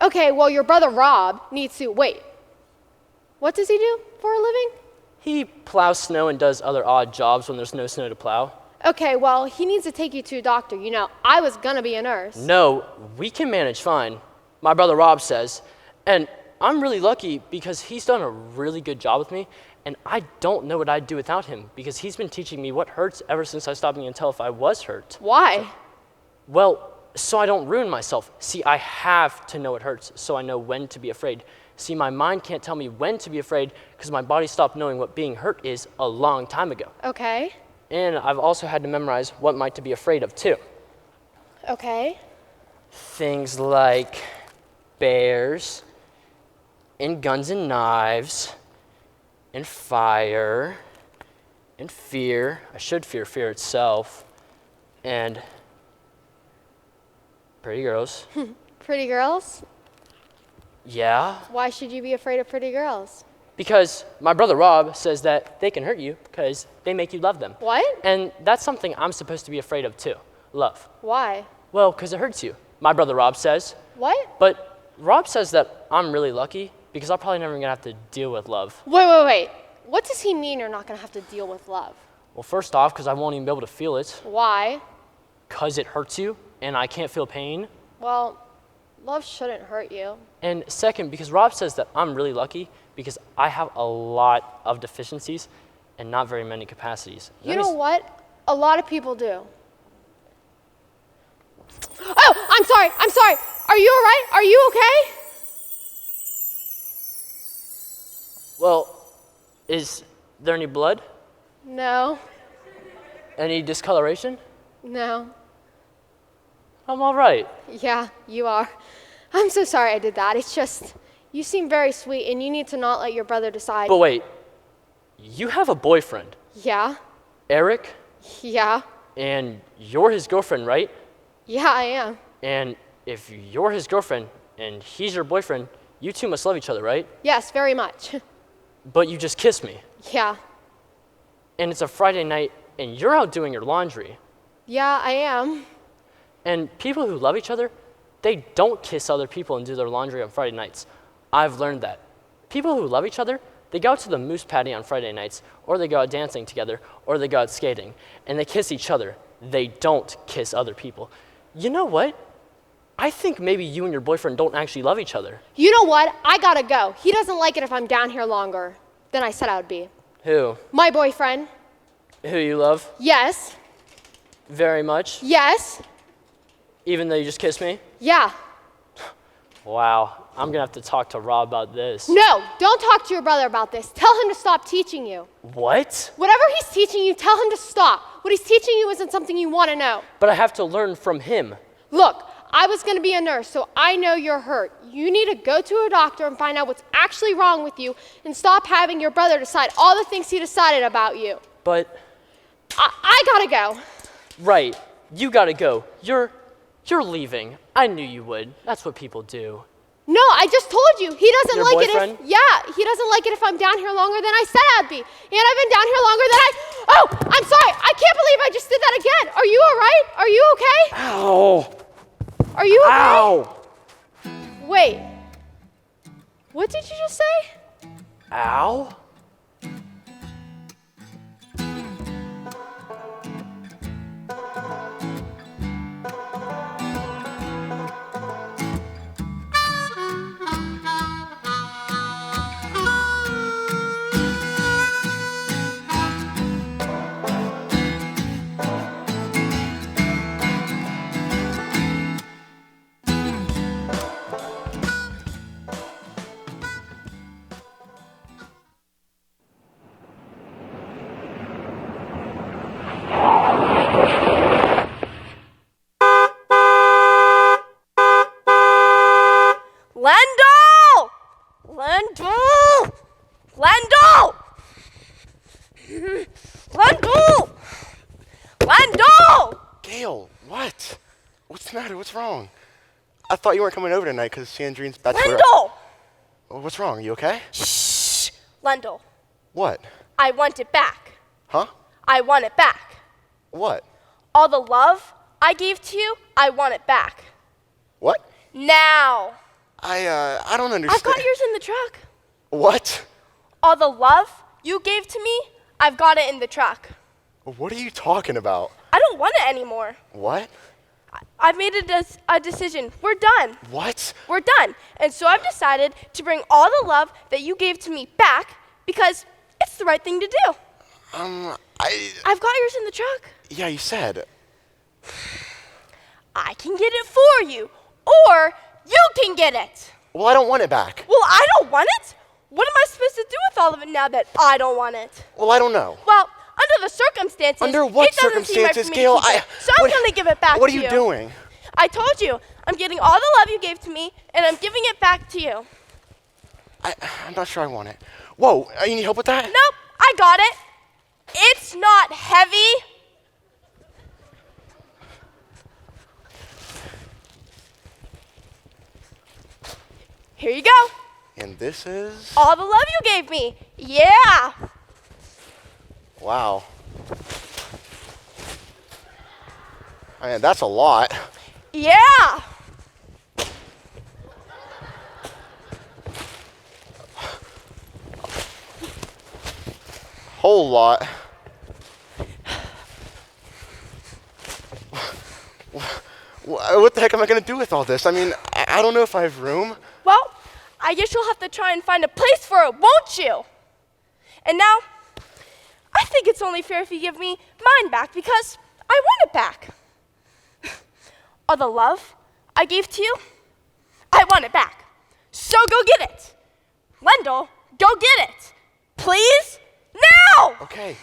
Okay, well, your brother Rob needs to, wait, what does he do for a living? He plows snow and does other odd jobs when there's no snow to plow. Okay, well, he needs to take you to a doctor. You know, I was gonna be a nurse. No, we can manage fine, my brother Rob says. And I'm really lucky because he's done a really good job with me, and I don't know what I'd do without him because he's been teaching me what hurts ever since I stopped being tell if I was hurt. Why? Well, so I don't ruin myself. See, I have to know it hurts so I know when to be afraid. See, my mind can't tell me when to be afraid because my body stopped knowing what being hurt is a long time ago. Okay. And I've also had to memorize what might to be afraid of too. Okay. Things like bears, and guns and knives, and fire, and fear. I should fear fear itself, and pretty girls. Pretty girls? Yeah, Why should you be afraid of pretty girls? because my brother Rob says that they can hurt you because they make you love them. What? And that's something I'm supposed to be afraid of too, love. Why? Well, because it hurts you, my brother Rob says. What? But Rob says that I'm really lucky because I'm probably never gonna have to deal with love. Wait. What does he mean you're not gonna have to deal with love? Well, first off, because I won't even be able to feel it, Why? because it hurts you and I can't feel pain. Well, love shouldn't hurt you. And second, because Rob says that I'm really lucky because I have a lot of deficiencies and not very many capacities. You know what? A lot of people do. Oh, I'm sorry. Are you all right? Are you okay? Well, is there any blood? No. Any discoloration? No. I'm all right. Yeah, you are. I'm so sorry I did that. It's just, you seem very sweet and you need to not let your brother decide. But wait, you have a boyfriend, Yeah? Eric, Yeah? and you're his girlfriend, right? Yeah, I am. And if you're his girlfriend and he's your boyfriend, you two must love each other, right? Yes, very much. But you just kissed me. Yeah. And it's a Friday night and you're out doing your laundry. Yeah, I am. And people who love each other, they don't kiss other people and do their laundry on Friday nights. I've learned that. People who love each other, they go out to the moose patty on Friday nights, or they go out dancing together, or they go out skating, and they kiss each other. They don't kiss other people. You know what? I think maybe you and your boyfriend don't actually love each other. You know what? I gotta go. He doesn't like it if I'm down here longer than I said I would be. Who? My boyfriend. Who you love? Yes. Very much? Yes. Even though you just kissed me? Yeah. Wow, I'm gonna have to talk to Rob about this. No, don't talk to your brother about this. Tell him to stop teaching you. What? Whatever he's teaching you, tell him to stop. What he's teaching you isn't something you want to know. But I have to learn from him. Look, I was going to be a nurse, so I know you're hurt. You need to go to a doctor and find out what's actually wrong with you and stop having your brother decide all the things he decided about you. But... I gotta go. Right, you gotta go. You're leaving. I knew you would. That's what people do. No, I just told you. He doesn't Your like boyfriend? it if... Yeah, he doesn't like it if I'm down here longer than I said I'd be. And I've been down here longer than I... Oh, I'm sorry. I can't believe I just did that again. Are you all right? Are you okay? Ow! Are you okay? Ow! Wait. What did you just say? Ow? Lendl! Lendl! Lendl! Lendl! Lendl! Gail, what? What's the matter? What's wrong? I thought you weren't coming over tonight because Sandrine's bachelorette. Lendl! What's wrong? You okay? Shh! Lendl, What? I want it back. Huh? I want it back. What? All the love I gave to you, I want it back. What? Now. I don't understand. I've got yours in the truck. What? All the love you gave to me, I've got it in the truck. What are you talking about? I don't want it anymore. What? I've made a decision. We're done. What? We're done. And so I've decided to bring all the love that you gave to me back because it's the right thing to do. I've got yours in the truck. Yeah, you said. I can get it for you, or you can get it. Well, I don't want it back. Well, I don't want it? What am I supposed to do with all of it now that I don't want it? Well, I don't know. Well, under the circumstances, Under what it doesn't seem right for circumstances, me Gail? to keep it. So I'm going to give it back to you. What are you doing? I told you, I'm getting all the love you gave to me, and I'm giving it back to you. I'm not sure I want it. Whoa, you need help with that? Nope, I got it. It's not heavy. Here you go. And this is? All the love you gave me. Yeah. Wow. I mean, that's a lot. Yeah. Whole lot. What the heck am I going to do with all this? I mean, I don't know if I have room. Well, I guess you'll have to try and find a place for it, won't you? And now, I think it's only fair if you give me mine back because I want it back. All the love I gave to you, I want it back. So go get it. Lendl, go get it. Please, now! Okay.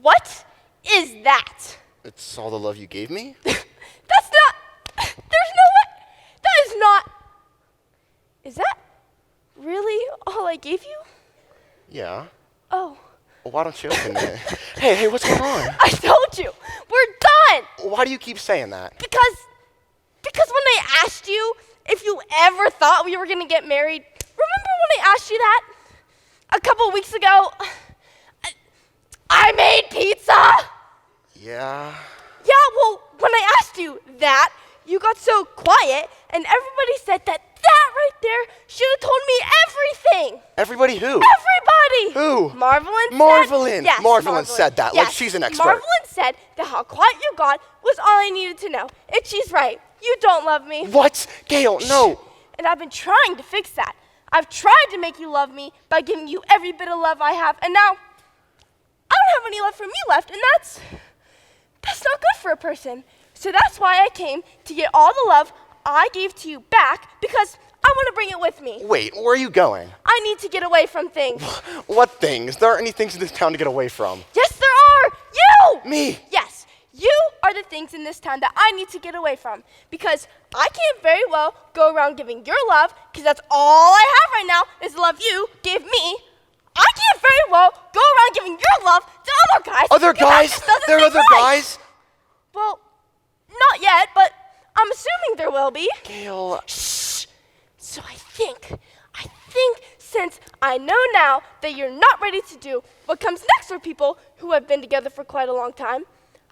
What is that? It's all the love you gave me? That's not, there's no way, that is not, is that really all I gave you? Yeah. Oh. Well, why don't you open it? Hey, what's going on? I told you, we're done. Why do you keep saying that? Because when I asked you if you ever thought we were gonna get married, remember when I asked you that a couple weeks ago? I made pizza. Yeah. Yeah, well, when I asked you that, you got so quiet, and everybody said that right there should have told me everything. Everybody who? Everybody. Who? Marvelyn. Marvelyn. Yes, Marvelyn said that. Yes. Like she's an expert. Marvelyn said that how quiet you got was all I needed to know. And she's right. You don't love me. What? Gail, no. And I've been trying to fix that. I've tried to make you love me by giving you every bit of love I have, and now I don't have any love from you left, and that's not good for a person. So that's why I came to get all the love I gave to you back, because I want to bring it with me. Wait, where are you going? I need to get away from things. What things? There aren't any things in this town to get away from. Yes, there are. You! Me? Yes, you are the things in this town that I need to get away from, because I can't very well go around giving your love, because that's all I have right now is the love you gave me. I can't very well go around giving your love to other guys. Other guys? There are other guys? Well, not yet, but I'm assuming there will be. Gail. Shh. So I think since I know now that you're not ready to do what comes next for people who have been together for quite a long time,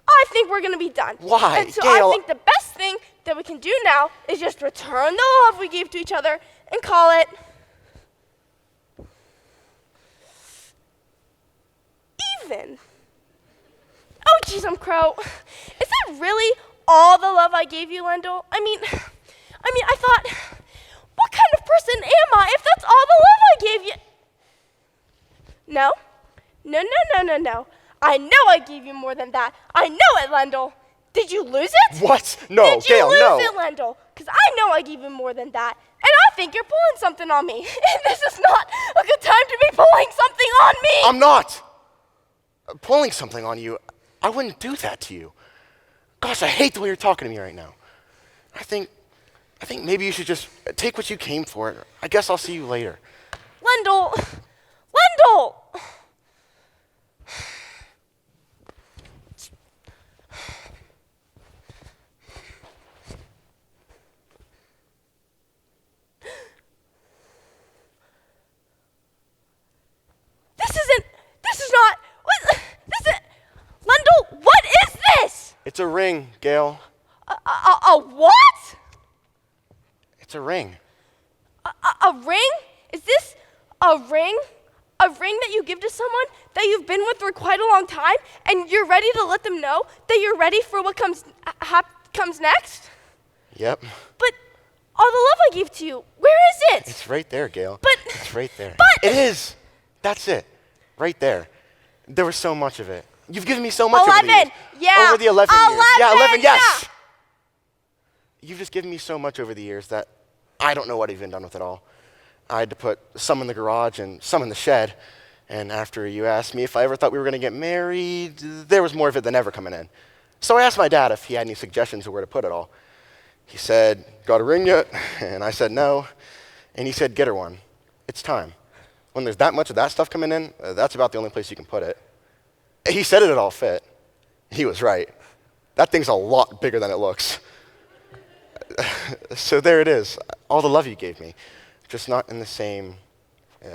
I think we're going to be done. Why? And so Gail. I think the best thing that we can do now is just return the love we gave to each other and call it even. Oh, geez, I'm crow. Is that really all the love I gave you, Lendl? I mean, I thought, what kind of person am I if that's all the love I gave you? No. I know I gave you more than that. I know it, Lendl. Did you lose it? What? No, Did you Gail, lose no. it, Lendl? Because I know I gave you more than that. And I think you're pulling something on me. And this is not a good time to be pulling something on me. I'm not pulling something on you. I wouldn't do that to you. Gosh, I hate the way you're talking to me right now. I think maybe you should just take what you came for. I guess I'll see you later. Lendl! Lendl! This is not, Lendl, what is this? It's a ring, Gail. A what? It's a ring. A ring? Is this a ring? A ring that you give to someone that you've been with for quite a long time, and you're ready to let them know that you're ready for what comes next? Yep. But all the love I gave to you, where is it? It's right there, Gail. But it's right there. But it is. That's it. Right there. There was so much of it. You've given me so much over the years. 11. Yeah. Over the 11 years. Yeah, 11. Yes. Yeah. You've just given me so much over the years that I don't know what I've even done with it all. I had to put some in the garage and some in the shed. And after you asked me if I ever thought we were going to get married, there was more of it than ever coming in. So I asked my dad if he had any suggestions of where to put it all. He said, "Got a ring yet?" And I said, "No." And he said, "Get her one. It's time. When there's that much of that stuff coming in, that's about the only place you can put it." He said it'd all fit. He was right. That thing's a lot bigger than it looks. So there it is, all the love you gave me, just not in the same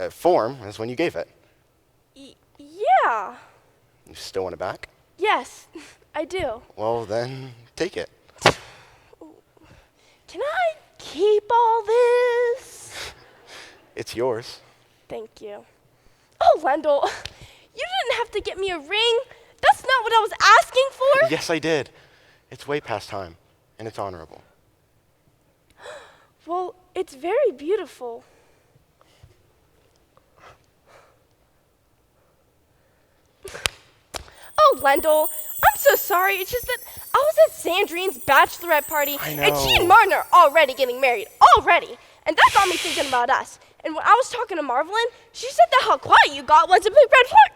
form as when you gave it. Yeah. You still want it back? Yes, I do. Well, then take it. Can I keep all this? It's yours. Thank you. Oh, Lendl, you didn't have to get me a ring. That's not what I was asking for. Yes, I did. It's way past time, and it's honorable. Well, it's very beautiful. Oh, Lendl, I'm so sorry. It's just that I was at Sandrine's bachelorette party, I know. and she and Martin are already getting married. Already. And that got me thinking about us. And when I was talking to Marvelyn, she said that how quiet you got was a big red flag.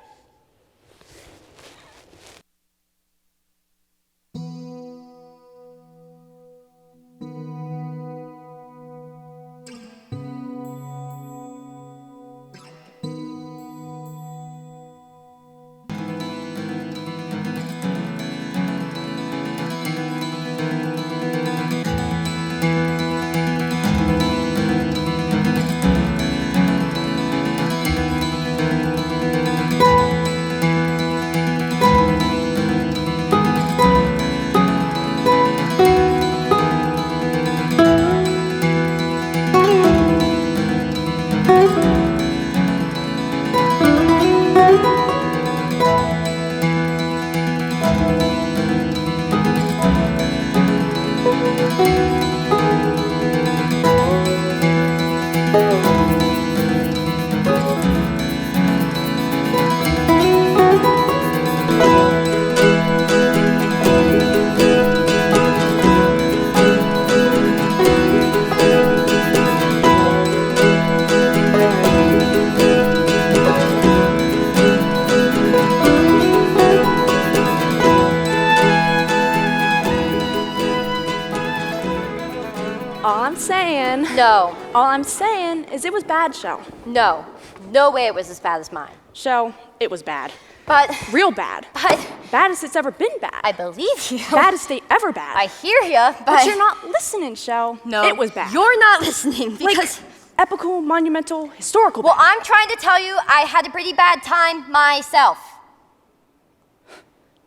All I'm saying... No. All I'm saying is it was bad, Shell. No. No way it was as bad as mine. Shell, it was bad. But... Real bad. But... Baddest it's ever been bad. I believe you. Baddest they ever bad. I hear ya, But you're not listening, Shell. No. It was bad. You're not listening because... Like, epical, monumental, historical Well, bad. I'm trying to tell you I had a pretty bad time myself.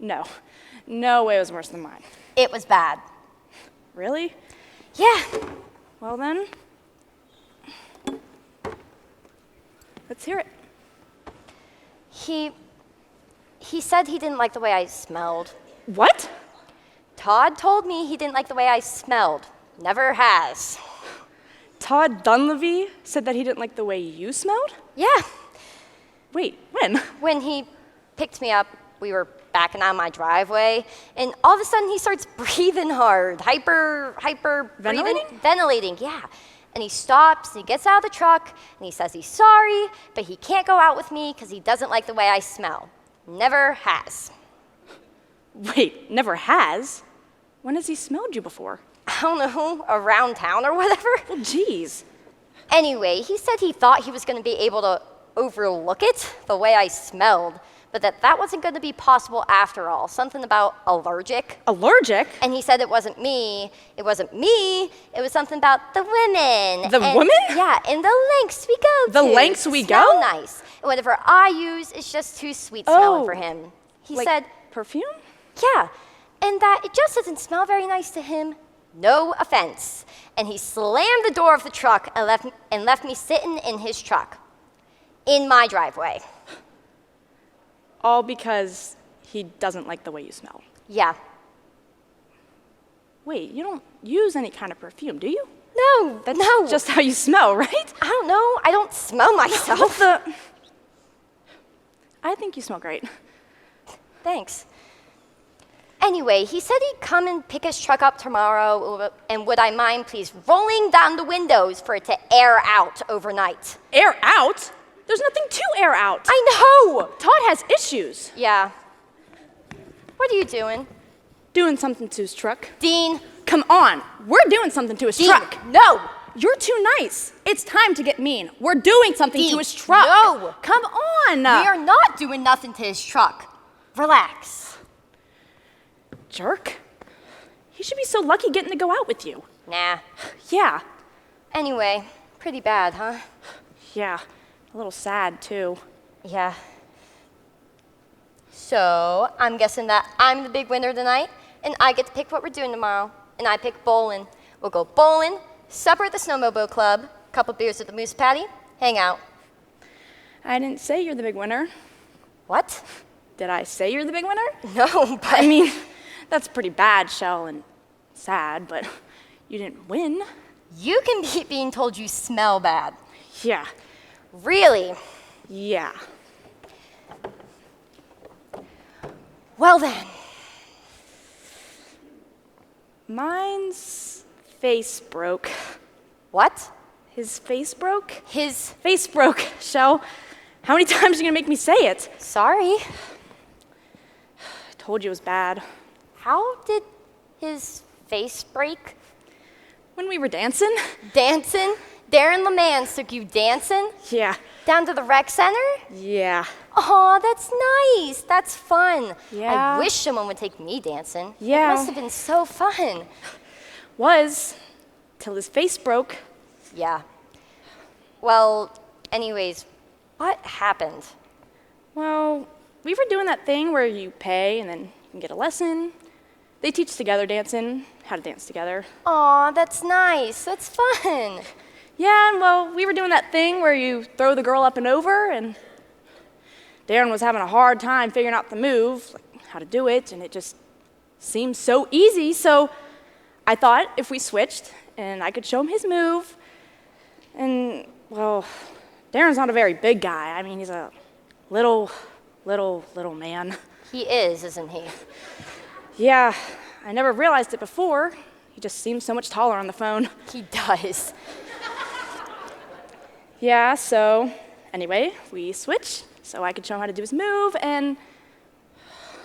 No. No way it was worse than mine. It was bad. Really? Yeah. Well then, let's hear it. He said he didn't like the way I smelled. What? Todd told me he didn't like the way I smelled. Never has. Todd Dunleavy said that he didn't like the way you smelled? Yeah. Wait, when? When he picked me up, we were backing out my driveway, and all of a sudden he starts breathing hard, hyper Ventilating? breathing, ventilating, yeah. And he stops, and he gets out of the truck, and he says he's sorry, but he can't go out with me because he doesn't like the way I smell. Never has. Wait, never has? When has he smelled you before? I don't know, around town or whatever. Well, geez. Anyway, he said he thought he was going to be able to overlook it, the way I smelled, but that wasn't going to be possible after all. Something about allergic. Allergic? And he said it wasn't me. It wasn't me. It was something about the women. The women? Yeah, and the lengths we go The to. lengths we Smell go? nice. And whatever I use is just too sweet smelling for him. He like said, perfume? yeah, and that it just doesn't smell very nice to him. No offense. And he slammed the door of the truck and left me sitting in his truck, in my driveway. All because he doesn't like the way you smell. Yeah. Wait, you don't use any kind of perfume, do you? No, That's no. just how you smell, right? I don't know. I don't smell myself. I think you smell great. Thanks. Anyway, he said he'd come and pick his truck up tomorrow, and would I mind please rolling down the windows for it to air out overnight? Air out? There's nothing to air out. I know! Todd has issues. Yeah. What are you doing? Doing something to his truck. Dean. Come on. We're doing something to his Dean, truck. No! You're too nice. It's time to get mean. We're doing something Dean, to his truck. no! Come on. We are not doing nothing to his truck. Relax. Jerk. He should be so lucky getting to go out with you. Nah. Yeah. Anyway, pretty bad, huh? Yeah. A little sad, too. Yeah. So, I'm guessing that I'm the big winner tonight, and I get to pick what we're doing tomorrow. And I pick bowling. We'll go bowling, supper at the Snowmobile Club, couple beers at the Moose Patty, hang out. I didn't say you're the big winner. What? Did I say you're the big winner? No, but... I mean, that's pretty bad, Shell, and sad, but you didn't win. You can beat being told you smell bad. Yeah. Really? Yeah. Well then. Mine's face broke. What? His face broke? His face broke, Shell. How many times are you gonna make me say it? Sorry. I told you it was bad. How did his face break? When we were dancing. Dancing? Darren LeMans took you dancing? Yeah. Down to the rec center? Yeah. Aw, that's nice. That's fun. Yeah. I wish someone would take me dancing. Yeah. It must have been so fun. Was. Till his face broke. Yeah. Well, anyways, what happened? Well, we were doing that thing where you pay and then you can get a lesson. They teach together dancing, how to dance together. Aw, that's nice. That's fun. Yeah, and well, we were doing that thing where you throw the girl up and over, and Darren was having a hard time figuring out the move, like how to do it, and it just seemed so easy. So I thought if we switched and I could show him his move, and well, Darren's not a very big guy. I mean, he's a little man. He is, isn't he? Yeah, I never realized it before. He just seems so much taller on the phone. He does. Yeah, so anyway, we switched so I could show him how to do his move, and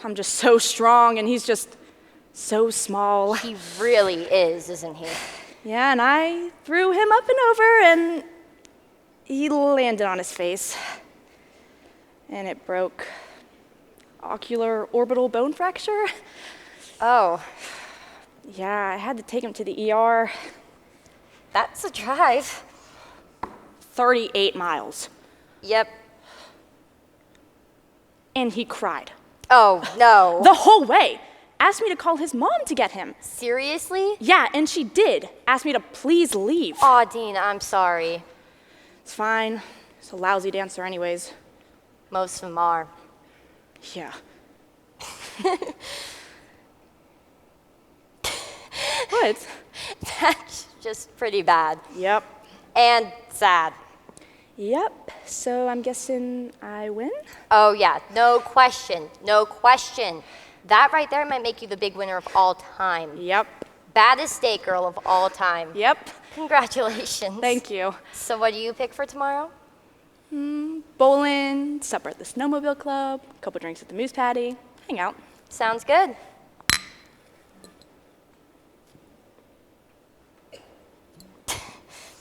I'm just so strong, and he's just so small. He really is, isn't he? Yeah, and I threw him up and over, and he landed on his face, and it broke. Ocular orbital bone fracture. Oh. Yeah, I had to take him to the ER. That's a drive. 38 miles. Yep. And he cried. Oh, no. The whole way. Asked me to call his mom to get him. Seriously? Yeah, and she did. Asked me to please leave. Aw, Dean, I'm sorry. It's fine. He's a lousy dancer anyways. Most of them are. Yeah. What? That's just pretty bad. Yep. And sad. Yep. So I'm guessing I win? Oh, yeah. No question. No question. That right there might make you the big winner of all time. Yep. Baddest date girl of all time. Yep. Congratulations. Thank you. So what do you pick for tomorrow? Bowling, supper at the snowmobile club, a couple drinks at the moose patty, hang out. Sounds good.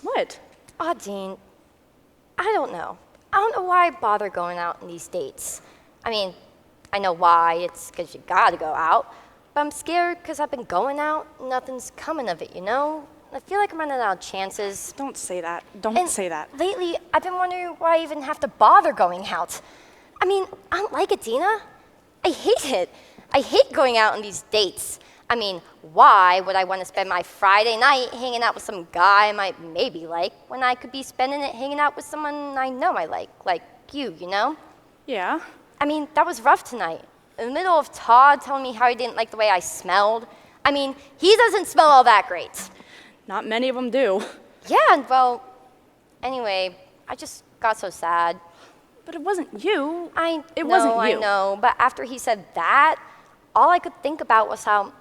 What? Oh, Dean, I don't know. I don't know why I bother going out on these dates. I mean, I know why. It's because you gotta go out. But I'm scared because I've been going out, nothing's coming of it, you know? I feel like I'm running out of chances. Don't say that. Don't say that. Lately, I've been wondering why I even have to bother going out. I mean, I don't like it, Dina. I hate it. I hate going out on these dates. I mean, why would I want to spend my Friday night hanging out with some guy I might maybe like when I could be spending it hanging out with someone I know I like you know? Yeah. I mean, that was rough tonight. In the middle of Todd telling me how he didn't like the way I smelled. I mean, he doesn't smell all that great. Not many of them do. Yeah, well, anyway, I just got so sad. But it wasn't you. It wasn't you. I know, but after he said that, all I could think about was how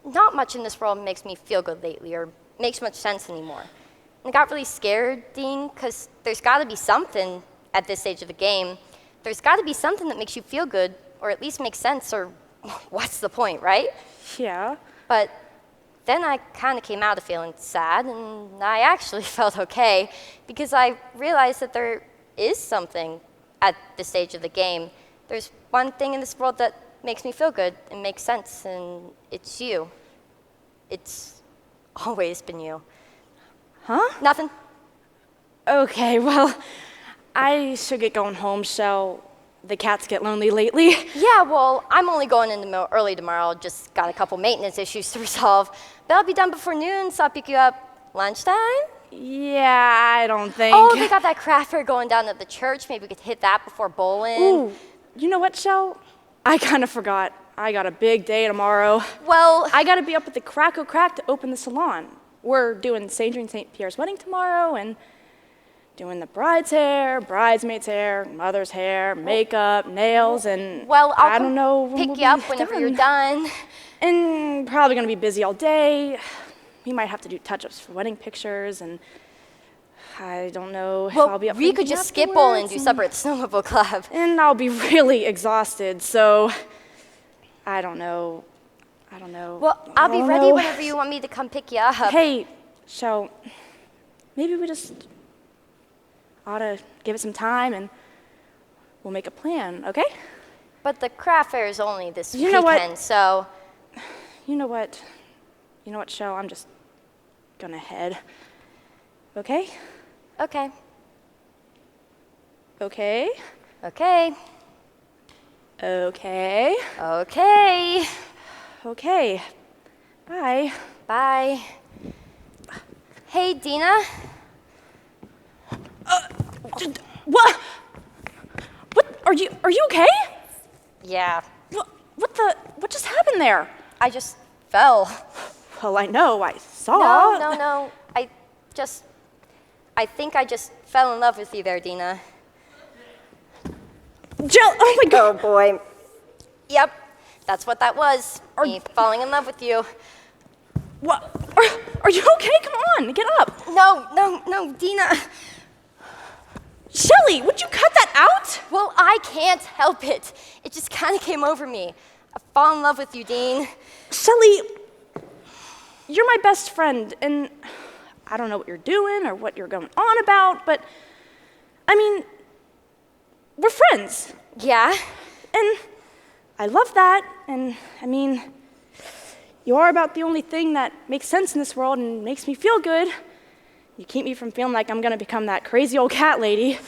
not much in this world makes me feel good lately or makes much sense anymore. And I got really scared, Dean, because there's got to be something at this stage of the game. There's got to be something that makes you feel good or at least makes sense, or what's the point, right? Yeah. But then I kind of came out of feeling sad, and I actually felt okay because I realized that there is something at this stage of the game. There's one thing in this world that makes me feel good and makes sense, and it's you. It's always been you. Huh? Nothing. Okay, well, I should get going home, so the cats get lonely lately. Yeah, well, I'm only going in early tomorrow. Just got a couple maintenance issues to resolve. But I'll be done before noon, so I'll pick you up lunchtime. Yeah, I don't think. Oh, they got that craft fair going down at the church. Maybe we could hit that before bowling. Ooh, you know what, Shell? I kind of forgot. I got a big day tomorrow. Well, I got to be up at the Crack-O Crack to open the salon. We're doing St. Jean St. Pierre's wedding tomorrow, and doing the bride's hair, bridesmaid's hair, mother's hair, makeup, nails, and well, I don't know. when pick we'll you up be whenever done. you're done. And probably gonna be busy all day. We might have to do touch-ups for wedding pictures, and I don't know if I'll be up for we could anything just skip bowling and do afterwards, supper at the snowmobile club. and I'll be really exhausted, so I don't know. Well, I'll be don't ready know. whenever you want me to come pick you up. Hey, so maybe we just ought to give it some time and we'll make a plan, okay? But the craft fair is only this You know what? weekend, so... You know what, Shell, I'm just gonna head. Okay? Okay. Okay? Okay. Okay. Okay. Okay. Bye. Bye. Hey, Dina. What? Are you okay? Yeah. What just happened there? I just fell. Well, I know, I saw. No. I think I just fell in love with you there, Dina. Jill, oh my God. Oh boy. Yep, that's what that was. Me falling in love with you. What? Are you okay? Come on, get up. No, Dina. Shelly, would you cut that out? Well, I can't help it. It just kind of came over me. I fall in love with you, Dean. Shelly, you're my best friend, and I don't know what you're doing or what you're going on about, but I mean, we're friends. Yeah? And I love that, and I mean, you are about the only thing that makes sense in this world and makes me feel good. You keep me from feeling like I'm gonna become that crazy old cat lady,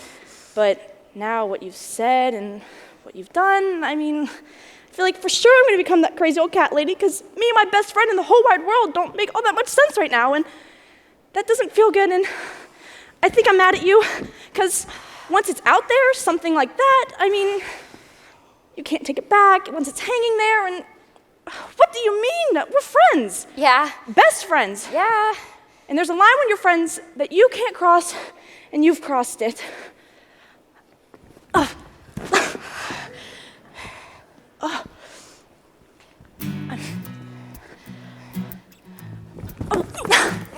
but now what you've said and what you've done, I mean, I feel like for sure I'm gonna become that crazy old cat lady because me and my best friend in the whole wide world don't make all that much sense right now, and that doesn't feel good, and I think I'm mad at you because once it's out there, something like that, I mean, you can't take it back once it's hanging there, and what do you mean? We're friends. Yeah. Best friends. Yeah. And there's a line when you're friends that you can't cross, and you've crossed it.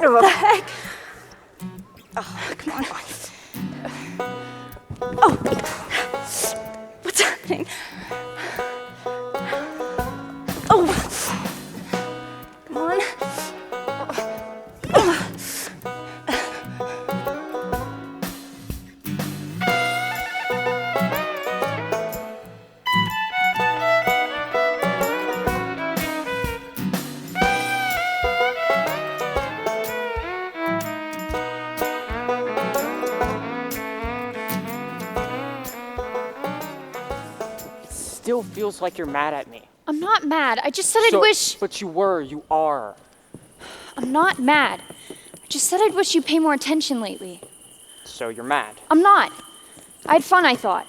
of a... The heck? Oh, come on. Oh, what's happening? Oh, come on. Still feels like you're mad at me. I'm not mad. I just said I'd wish... But you are. I'm not mad. I just said I'd wish you'd pay more attention lately. So you're mad. I'm not. I had fun, I thought.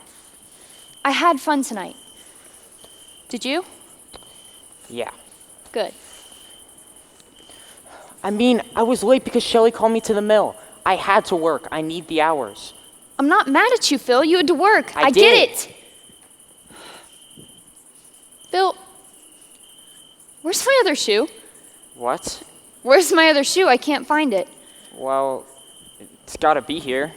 I had fun tonight. Did you? Yeah. Good. I mean, I was late because Shelly called me to the mill. I had to work. I need the hours. I'm not mad at you, Phil. You had to work. I get did. it. Phil, where's my other shoe? What? Where's my other shoe? I can't find it. Well, it's gotta be here.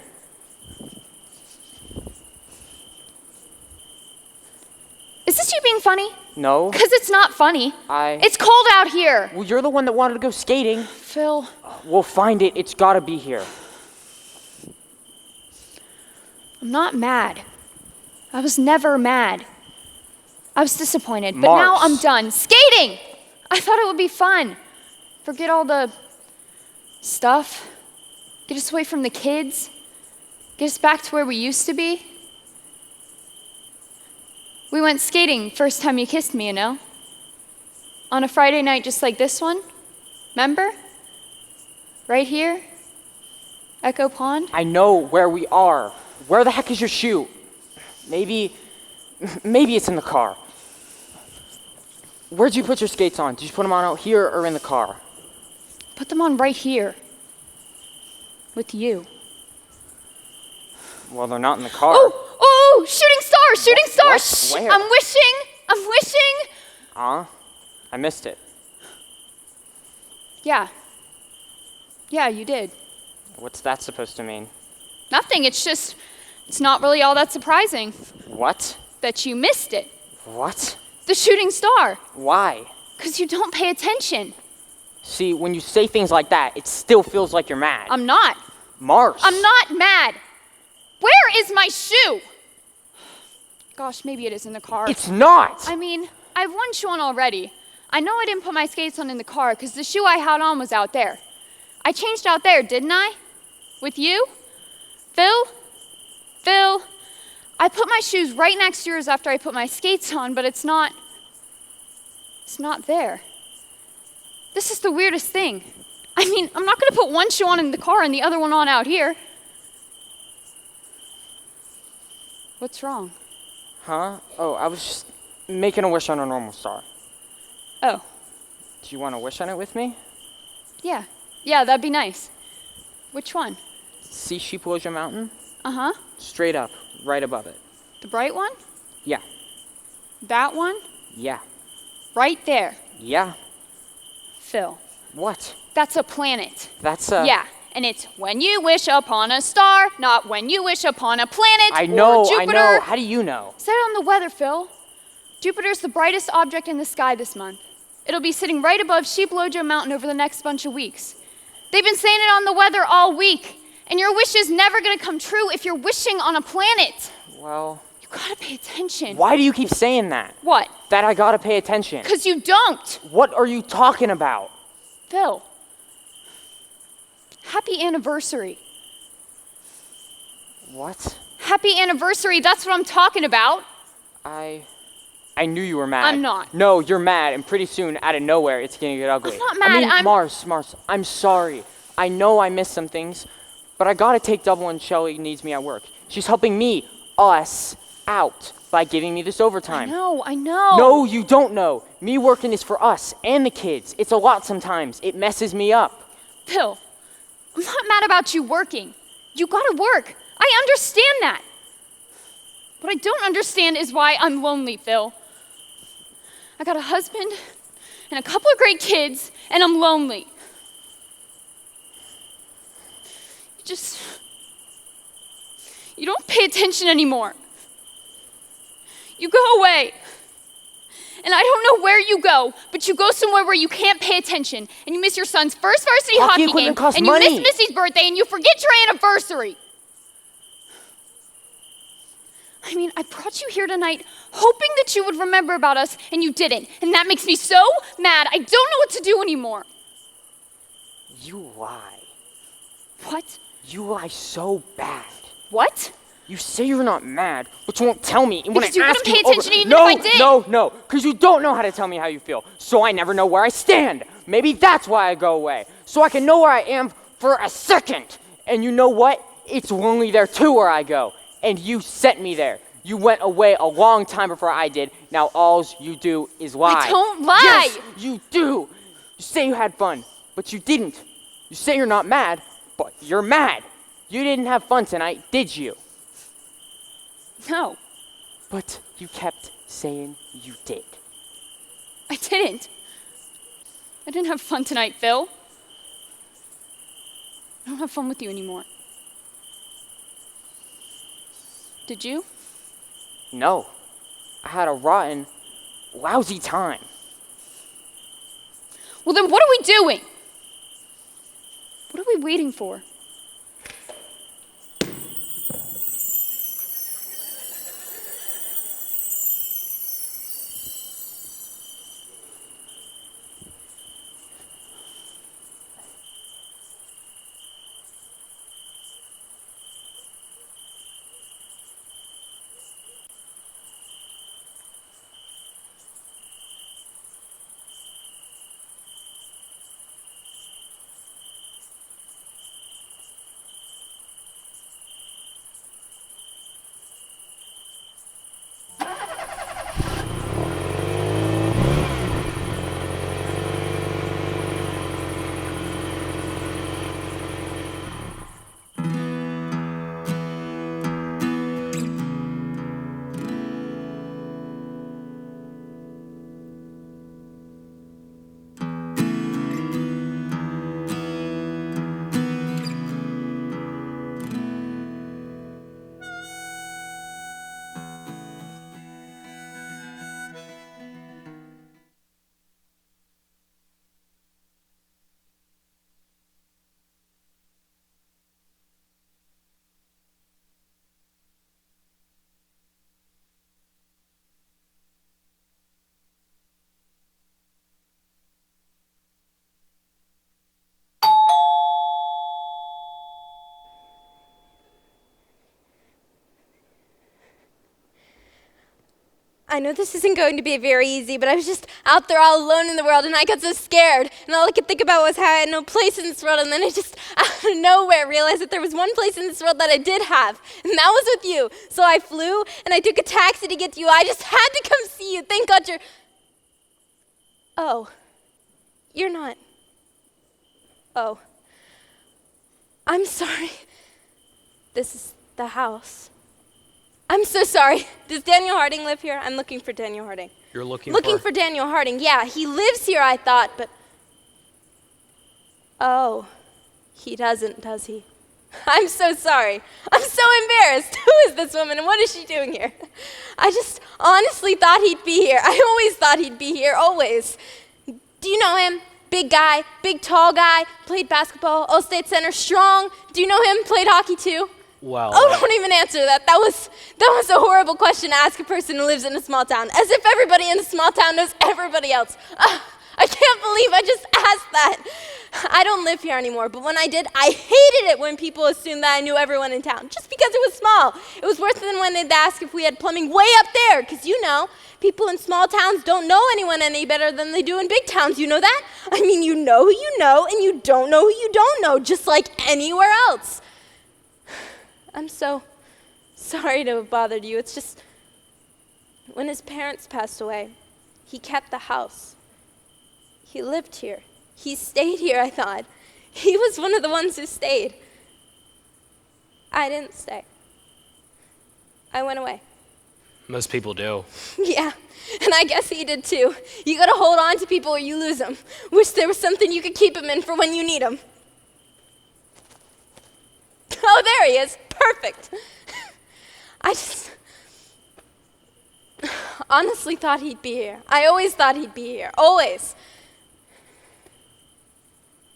Is this you being funny? No. Because it's not funny. It's cold out here. Well, you're the one that wanted to go skating. Phil. We'll find it. It's gotta be here. I'm not mad. I was never mad. I was disappointed, but now I'm done. Skating! I thought it would be fun. Forget all the stuff. Get us away from the kids. Get us back to where we used to be. We went skating first time you kissed me, you know? On a Friday night just like this one. Remember? Right here? Echo Pond? I know where we are. Where the heck is your shoe? Maybe it's in the car. Where'd you put your skates on? Did you put them on out here or in the car? Put them on right here. With you. Well, they're not in the car. Oh, shooting star, shooting star. What? Shh, Where? I'm wishing. I missed it. Yeah, you did. What's that supposed to mean? Nothing, it's not really all that surprising What? that you missed it. What? The shooting star. Why? Because you don't pay attention. See, when you say things like that, it still feels like you're mad. I'm not. Mars. I'm not mad. Where is my shoe? Gosh, maybe it is in the car. It's not. I mean, I have one shoe on already. I know I didn't put my skates on in the car because the shoe I had on was out there. I changed out there, didn't I? With you? Phil? I put my shoes right next to yours after I put my skates on, but it's not there. This is the weirdest thing. I mean, I'm not gonna put one shoe on in the car and the other one on out here. What's wrong? Huh? Oh, I was just making a wish on a normal star. Oh. Do you want to wish on it with me? Yeah, that'd be nice. Which one? See Sheeploja Mountain? Uh-huh. Straight up, right above it. The bright one? Yeah. That one? Yeah. Right there. Yeah. Phil. What? That's a planet. That's a... Yeah, and it's when you wish upon a star, not when you wish upon a planet I know. or Jupiter. How do you know? Set it on the weather, Phil. Jupiter's the brightest object in the sky this month. It'll be sitting right above Sheeploja Mountain over the next bunch of weeks. They've been saying it on the weather all week, and your wish is never gonna come true if you're wishing on a planet. Well... You gotta pay attention. Why do you keep saying that? What? That I gotta pay attention. 'Cause you don't. What are you talking about? Phil. Happy anniversary. What? Happy anniversary, that's what I'm talking about. I knew you were mad. I'm not. No, you're mad, and pretty soon, out of nowhere, it's gonna get ugly. I'm not mad, I mean, I'm... Mars, I'm sorry. I know I missed some things, but I gotta take double when Shelly needs me at work. She's helping me, us, out by giving me this overtime. I know. No, you don't know. Me working is for us and the kids. It's a lot sometimes. It messes me up. Phil, I'm not mad about you working. You gotta work. I understand that. What I don't understand is why I'm lonely, Phil. I got a husband and a couple of great kids, and I'm lonely. You don't pay attention anymore. You go away. And I don't know where you go, but you go somewhere where you can't pay attention, and you miss your son's first varsity hockey game, and you miss Missy's birthday, and you forget your anniversary. I mean, I brought you here tonight hoping that you would remember about us, and you didn't. And that makes me so mad. I don't know what to do anymore. You lie. What? You lie so bad. What? You say you're not mad, but you won't tell me. And when Because you I wouldn't ask pay you attention even no, if I did. No, because you don't know how to tell me how you feel. So I never know where I stand. Maybe that's why I go away. So I can know where I am for a second. And you know what? It's lonely there too where I go. And you sent me there. You went away a long time before I did. Now all you do is lie. I don't lie. Yes, you do. You say you had fun, but you didn't. You say you're not mad, but you're mad. You didn't have fun tonight, did you? No. But you kept saying you did. I didn't. I didn't have fun tonight, Phil. I don't have fun with you anymore. Did you? No. I had a rotten, lousy time. Well, then what are we doing? What are we waiting for? I know this isn't going to be very easy, but I was just out there all alone in the world, and I got so scared. And all I could think about was how I had no place in this world, and then I just, out of nowhere, realized that there was one place in this world that I did have, and that was with you. So I flew, and I took a taxi to get to you. I just had to come see you. Thank God you're... Oh. You're not... Oh. I'm sorry. This is the house. I'm so sorry. Does Daniel Harding live here? I'm looking for Daniel Harding. You're looking for Daniel Harding. Yeah, he lives here, I thought, but... Oh, he doesn't, does he? I'm so sorry. I'm so embarrassed. Who is this woman and what is she doing here? I just honestly thought he'd be here. I always thought he'd be here, always. Do you know him? Big guy, big tall guy, played basketball, All-State center, strong. Do you know him? Played hockey too? Well, Oh, don't even answer that. That was a horrible question to ask a person who lives in a small town, as if everybody in a small town knows everybody else. I can't believe I just asked that. I don't live here anymore, but when I did, I hated it when people assumed that I knew everyone in town, just because it was small. It was worse than when they'd ask if we had plumbing way up there, because you know, people in small towns don't know anyone any better than they do in big towns. You know that? I mean, you know who you know, and you don't know who you don't know, just like anywhere else. I'm so sorry to have bothered you. It's just, when his parents passed away, he kept the house. He lived here. He stayed here, I thought. He was one of the ones who stayed. I didn't stay. I went away. most people do. Yeah, and I guess he did too. You gotta hold on to people or you lose them. Wish there was something you could keep them in for when you need them. Oh, there he is. Perfect. I just honestly thought he'd be here. I always thought he'd be here. Always.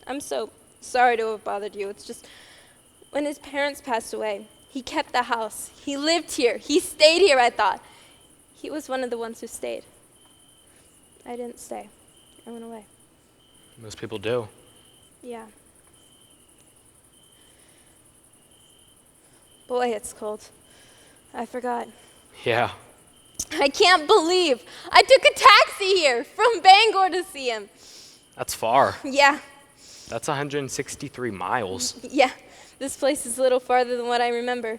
I'm so sorry to have bothered you. It's just when his parents passed away, he kept the house. He lived here. He stayed here, I thought. He was one of the ones who stayed. I didn't stay. I went away. Most people do. Yeah. Boy, it's cold. I forgot. Yeah. I can't believe I took a taxi here from Bangor to see him. That's far. Yeah, That's 163 miles. yeah. This place is a little farther than what I remember.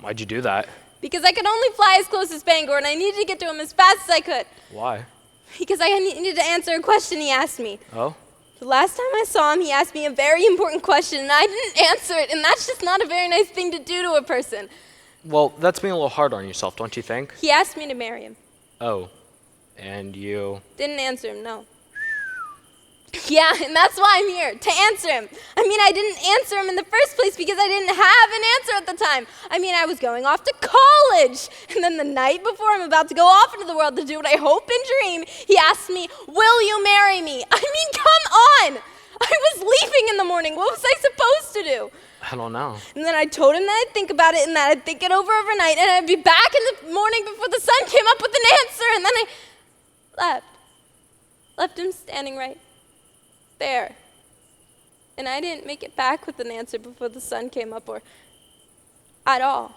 Why'd you do that? Because I could only fly as close as Bangor, and I needed to get to him as fast as I could. Why? Because I needed to answer a question he asked me. Oh? The last time I saw him, he asked me a very important question, and I didn't answer it, and that's just not a very nice thing to do to a person. Well, that's being a little hard on yourself, don't you think? He asked me to marry him. Oh. And you? Didn't answer him, no. Yeah, and that's why I'm here, to answer him. I mean, I didn't answer him in the first place because I didn't have an answer at the time. I mean, I was going off to college. And then the night before I'm about to go off into the world to do what I hope and dream, he asked me, will you marry me? I mean, come on. I was leaving in the morning. What was I supposed to do? I don't know. And then I told him that I'd think about it and that I'd think it over overnight and I'd be back in the morning before the sun came up with an answer. And then I left. Left him standing right there. And I didn't make it back with an answer before the sun came up or at all.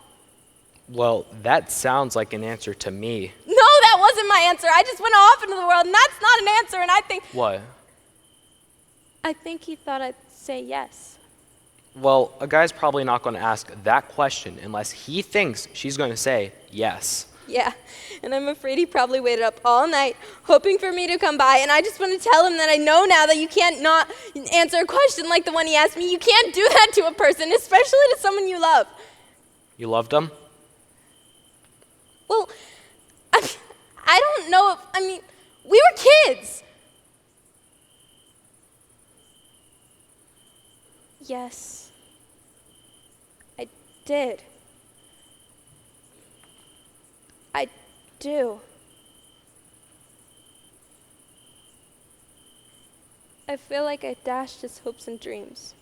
Well, that sounds like an answer to me. No, that wasn't my answer. I just went off into the world and that's not an answer. And What? I think he thought I'd say yes. Well, a guy's probably not going to ask that question unless he thinks she's going to say yes. Yeah, and I'm afraid he probably waited up all night hoping for me to come by, and I just want to tell him that I know now that you can't not answer a question like the one he asked me. You can't do that to a person, especially to someone you love. You loved him? Well, I don't know if, I mean, we were kids. Yes, I did. I do. I feel like I dashed his hopes and dreams.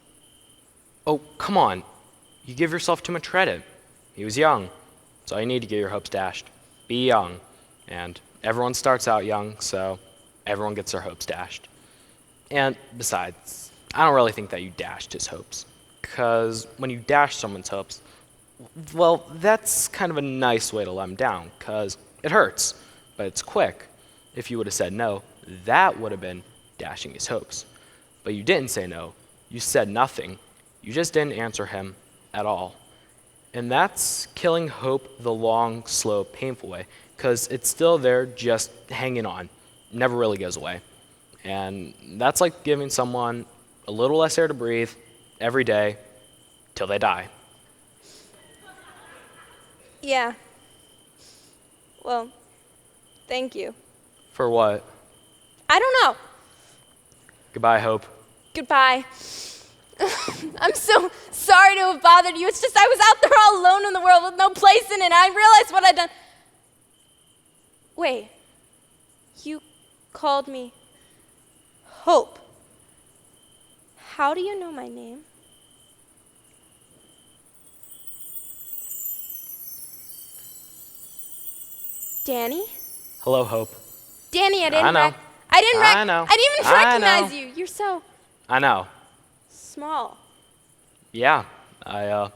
Oh, come on. You give yourself too much credit. He was young. That's all you need to get your hopes dashed. Be young. And everyone starts out young, so everyone gets their hopes dashed. And besides, I don't really think that you dashed his hopes. Because when you dash someone's hopes, well, that's kind of a nice way to let them down, because it hurts, but it's quick. If you would have said no, that would have been dashing his hopes. But you didn't say no. You said nothing. You just didn't answer him at all. And that's killing hope the long, slow, painful way, because it's still there just hanging on. Never really goes away. And that's like giving someone a little less air to breathe every day till they die. Yeah. Well, thank you. For what? I don't know. Goodbye, Hope. Goodbye. I'm so sorry to have bothered you. It's just I was out there all alone in the world with no place in it. I realized what I'd done. Wait. You called me Hope. How do you know my name? Danny? Hello, Hope. Danny, I didn't I know. I didn't I know. I didn't even I recognize know. you. You're so I know. small. Yeah, I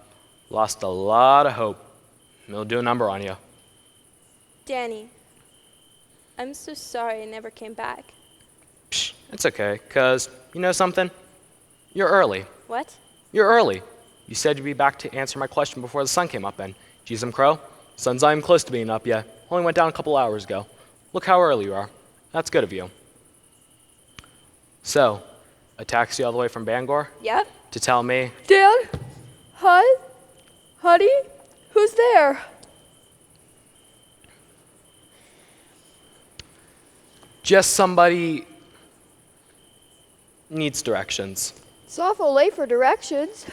lost a lot of hope. They'll do a number on you. Danny, I'm so sorry I never came back. Psh, it's okay, because you know something? You're early. What? You're early. You said you'd be back to answer my question before the sun came up, and geez, Crow, sun's not even close to being up yet. Only went down a couple hours ago. Look how early you are. That's good of you. So, a taxi all the way from Bangor? Yep. To tell me? Dad? Hi? Honey? Who's there? Just somebody needs directions. It's awful late for directions.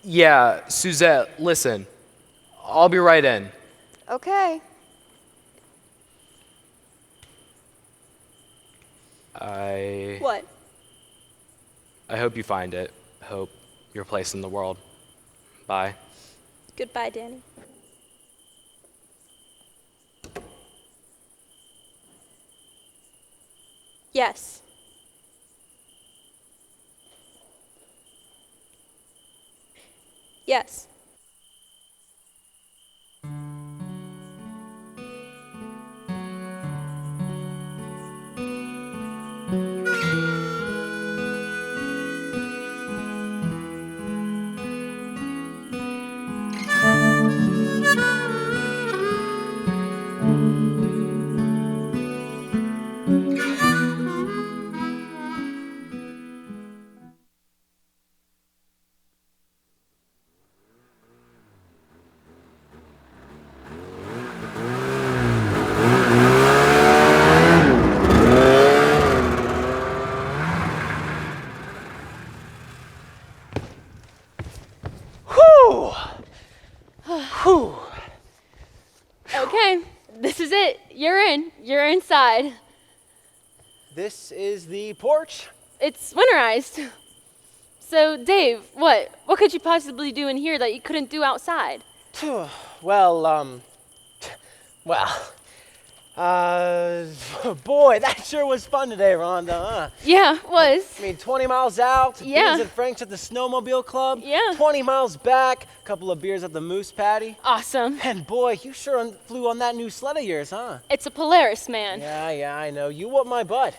Yeah, Suzette, listen. I'll be right in. Okay. What? I hope you find it. Hope your place in the world. Bye. Goodbye, Danny. Yes. Yes. Whew! Whew! Okay, this is it. You're in. You're inside. This is the porch. It's winterized. So, Dave, what? What could you possibly do in here that you couldn't do outside? Well, boy, that sure was fun today, Rhonda, huh? Yeah, it was. I mean, 20 miles out, Yeah. beers at Frank's at the Snowmobile Club. Yeah. 20 miles back, a couple of beers at the Moose Patty. Awesome. And boy, you sure flew on that new sled of yours, huh? It's a Polaris, man. Yeah, I know. You whooped my butt.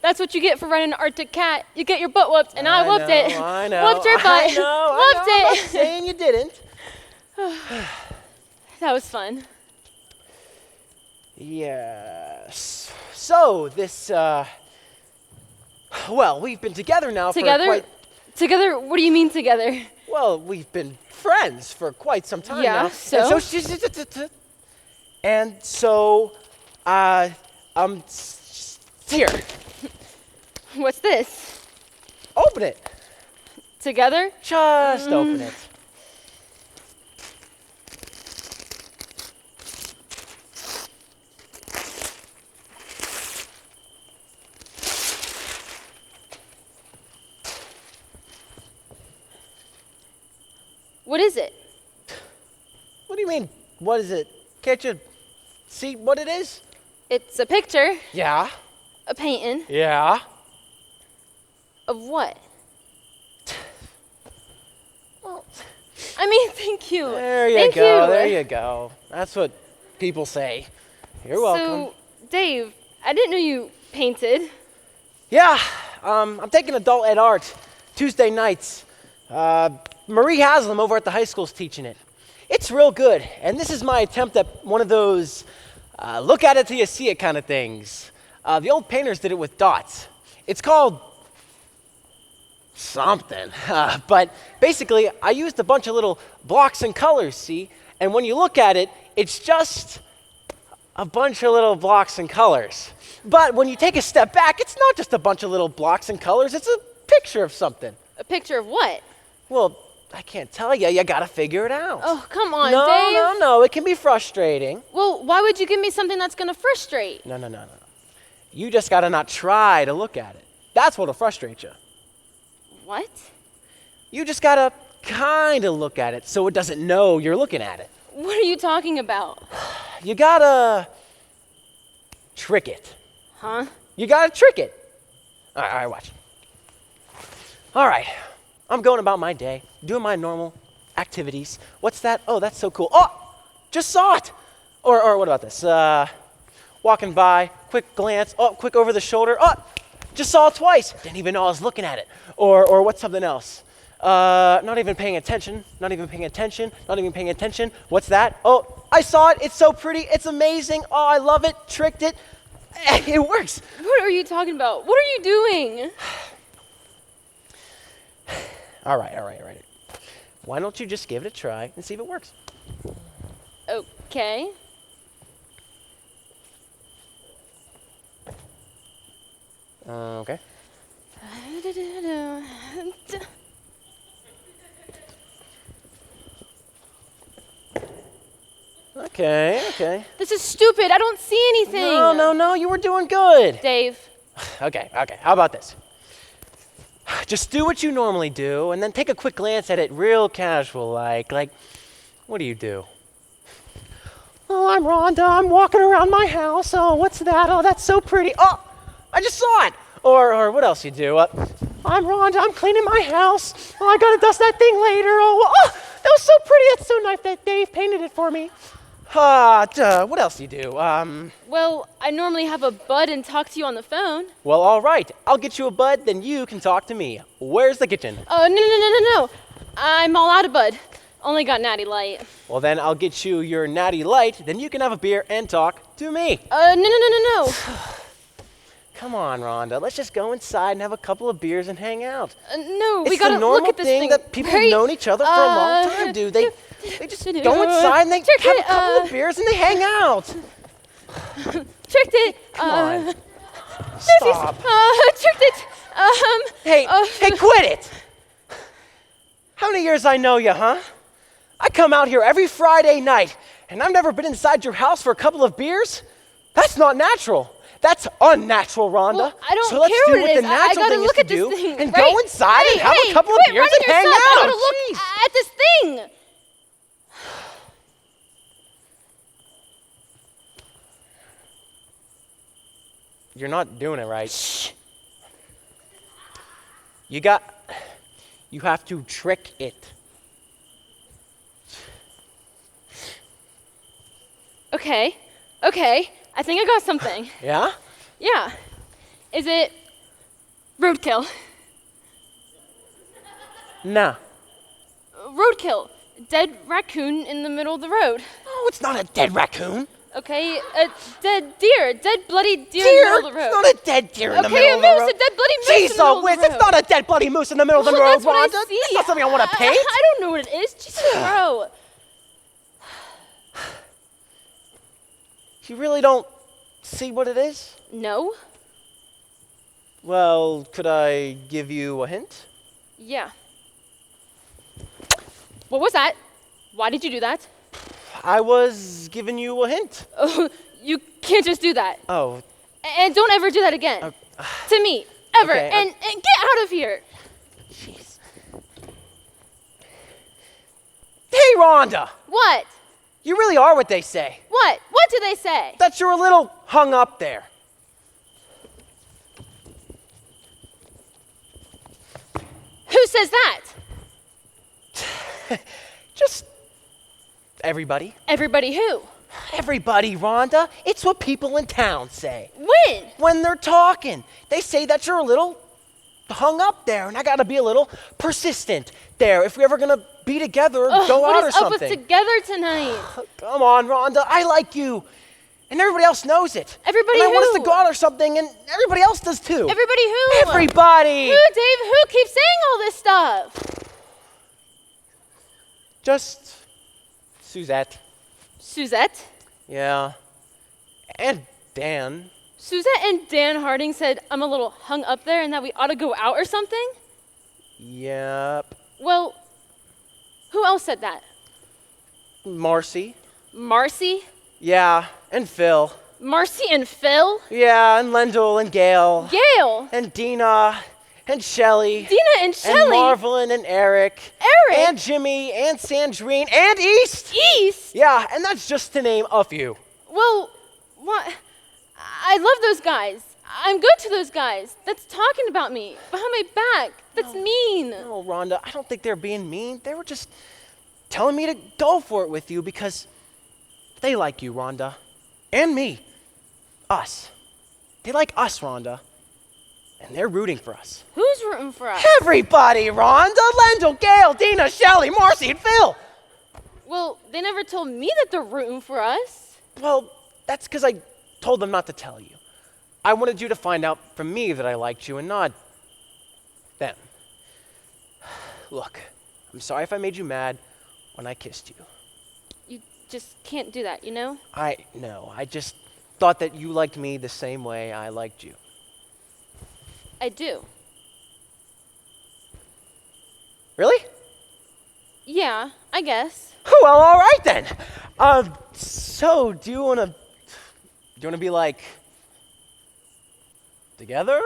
That's what you get for running an Arctic cat. You get your butt whooped, and I whooped it. I know. Whooped your butt. I know. Whooped I'm not it. saying you didn't. That was fun. Yes. So, this, well, we've been together now Together? for quite... Together? What do you mean together? Well, we've been friends for quite some time Yeah, now. so? And so, here. What's this? Open it. Together? Just open it. What is it? What do you mean, what is it? Can't you see what it is? It's a picture. Yeah. A painting. Yeah. Of what? Well, I mean, thank you. There you Thank go, you. there you go. That's what people say. You're welcome. So, Dave, I didn't know you painted. Yeah, I'm taking adult ed art Tuesday nights. Marie Haslam over at the high school's teaching it. It's real good, and this is my attempt at one of those look at it till you see it kind of things. The old painters did it with dots. It's called something, but basically I used a bunch of little blocks and colors, see? And when you look at it, it's just a bunch of little blocks and colors. But when you take a step back, it's not just a bunch of little blocks and colors, it's a picture of something. A picture of what? Well, I can't tell you. You gotta figure it out. Oh, come on, no, Dave. No. It can be frustrating. Well, why would you give me something that's gonna frustrate? No. You just gotta not try to look at it. That's what'll frustrate you. What? You just gotta kind of look at it so it doesn't know you're looking at it. What are you talking about? You gotta trick it. Huh? You gotta trick it. All right, watch. All right. I'm going about my day, doing my normal activities. What's that? Oh, that's so cool. Oh, just saw it. Or what about this? Walking by, quick glance. Oh, quick over the shoulder. Oh, just saw it twice. Didn't even know I was looking at it. Or what's something else? Not even paying attention. Not even paying attention. Not even paying attention. What's that? Oh, I saw it. It's so pretty. It's amazing. Oh, I love it. Tricked it. It works. What are you talking about? What are you doing? All right. Why don't you just give it a try and see if it works? Okay. Okay. Okay. This is stupid. I don't see anything. No, you were doing good. Dave. Okay, how about this? Just do what you normally do, and then take a quick glance at it real casual, like, what do you do? Oh, I'm Rhonda, I'm walking around my house, oh, what's that? Oh, that's so pretty. Oh, I just saw it. Or what else you do? I'm Rhonda, I'm cleaning my house. Oh, I gotta dust that thing later. Oh, that was so pretty, that's so nice that Dave painted it for me. What else do you do? Well, I normally have a bud and talk to you on the phone. Well, all right. I'll get you a bud, then you can talk to me. Where's the kitchen? No. I'm all out of bud. Only got Natty Light. Well, then I'll get you your Natty Light, then you can have a beer and talk to me. No. Come on, Rhonda. Let's just go inside and have a couple of beers and hang out. No, we it's gotta the normal look at this thing that people have known each other for a long time, dude. They just go inside and they have a couple of beers and they hang out. Tricked it. Come on. Stop. Tricked it. Hey, quit it. How many years I know you, huh? I come out here every Friday night, and I've never been inside your house for a couple of beers? That's not natural. That's unnatural, Rhonda. Well, I don't so let's care do what what it the is. natural I gotta thing look is at to this do thing, and right? go inside and have a couple of quit beers running and hang yourself. out. I gotta look at this thing. You're not doing it right. Shh. You have to trick it. Okay. I think I got something. Yeah? Yeah. Is it roadkill? Nah. Roadkill. Dead raccoon in the middle of the road. Oh, it's not a dead raccoon. Okay, a dead deer. Dead bloody deer in the middle of the road. It's not a dead deer in the middle of the road. Okay, a dead bloody moose in the middle of the road. It's not a dead bloody moose in the middle of the road, That's what Rhonda. I see. That's not something I want to paint. I don't know what it is. Jesus, bro. You really don't see what it is? No? Well, could I give you a hint? Yeah. What was that? Why did you do that? I was giving you a hint. Oh, you can't just do that. Oh. And don't ever do that again. To me. Ever. Okay, and get out of here. Jeez. Hey, Rhonda! What? You really are what they say. What? What do they say? That you're a little hung up there. Who says that? Just everybody. Everybody who? Everybody, Rhonda. It's what people in town say. When? When they're talking. They say that you're a little hung up there, and I gotta be a little persistent there if we're ever gonna be together or go out or something. What is up with together tonight? Come on, Rhonda. I like you. And everybody else knows it. Everybody and I want us who? to go out or something, and everybody else does too. Everybody who? Everybody! Who, Dave? Who keeps saying all this stuff? Just Suzette. Suzette? Yeah. And Dan. Suzette and Dan Harding said I'm a little hung up there and that we ought to go out or something? Yep. Well, who else said that? Marcy. Marcy? Yeah, and Phil. Marcy and Phil? Yeah, and Lendl and Gail. Gail? And Dina. And Shelly. Dina and Shelly? And Marvelyn and Eric. Eric? And Jimmy and Sandrine and East. East? Yeah, and that's just to name a few. Well, what? I love those guys. I'm good to those guys. That's talking about me behind my back. That's mean. No, Rhonda, I don't think they're being mean. They were just telling me to go for it with you because they like you, Rhonda. And me. Us. They like us, Rhonda. And they're rooting for us. Who's rooting for us? Everybody, Rhonda, Lendl, Gail, Dina, Shelly, Marcy, and Phil. Well, they never told me that they're rooting for us. Well, that's because I told them not to tell you. I wanted you to find out from me that I liked you and not them. Look, I'm sorry if I made you mad when I kissed you. You just can't do that, you know? I know. I just thought that you liked me the same way I liked you. I do. Really? Yeah, I guess. Well, all right then. So, do you wanna be like together?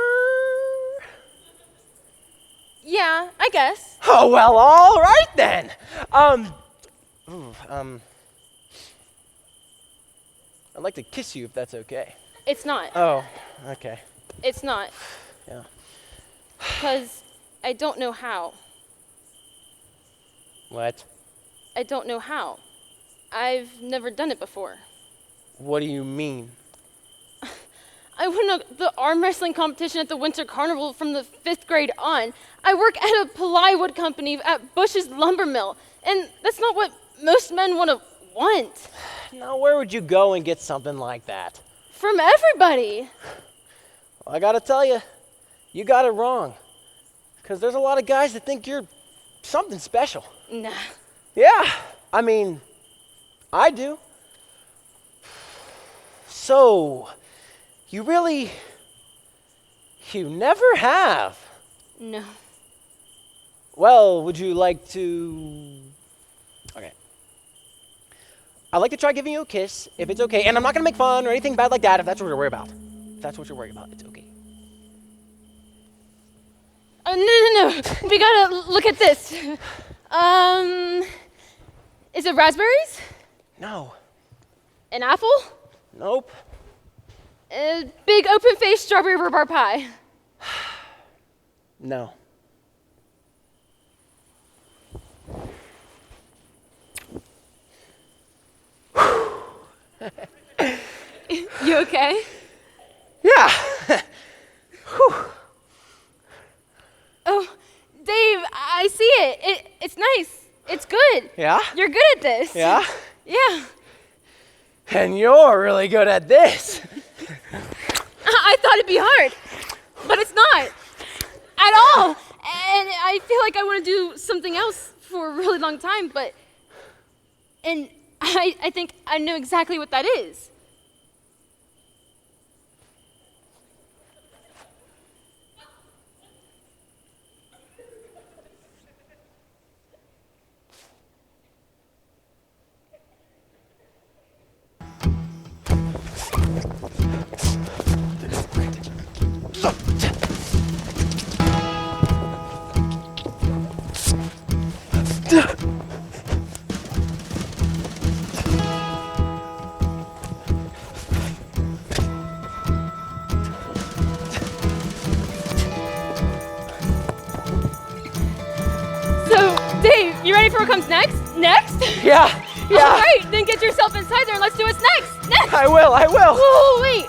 Yeah, I guess. Oh well, all right then. I'd like to kiss you if that's okay. It's not. Oh, okay. It's not. Yeah. Because I don't know how. What? I don't know how. I've never done it before. What do you mean? I won the arm wrestling competition at the Winter Carnival from the 5th grade on. I work at a plywood company at Bush's Lumber Mill, and that's not what most men want. Now, where would you go and get something like that? From everybody. Well, I gotta tell you, you got it wrong. Because there's a lot of guys that think you're something special. Nah. Yeah, I mean, I do. So, you never have? No. Well, would you like to... Okay. I'd like to try giving you a kiss, if it's okay. And I'm not going to make fun or anything bad like that, if that's what you're worried about. If that's what you're worried about, it's okay. No. We gotta look at this. Is it raspberries? No. An apple? Nope. A big open-faced strawberry rhubarb pie? No. You okay? Yeah. Oh, Dave, I see it. It's nice. It's good. Yeah? You're good at this. Yeah? Yeah. And you're really good at this. I thought it'd be hard, but it's not at all. And I feel like I want to do something else for a really long time, and I think I know exactly what that is. So, Dave, you ready for what comes next? Next? Yeah. All right, then get yourself inside there and let's do what's next. Next. I will. Oh, wait.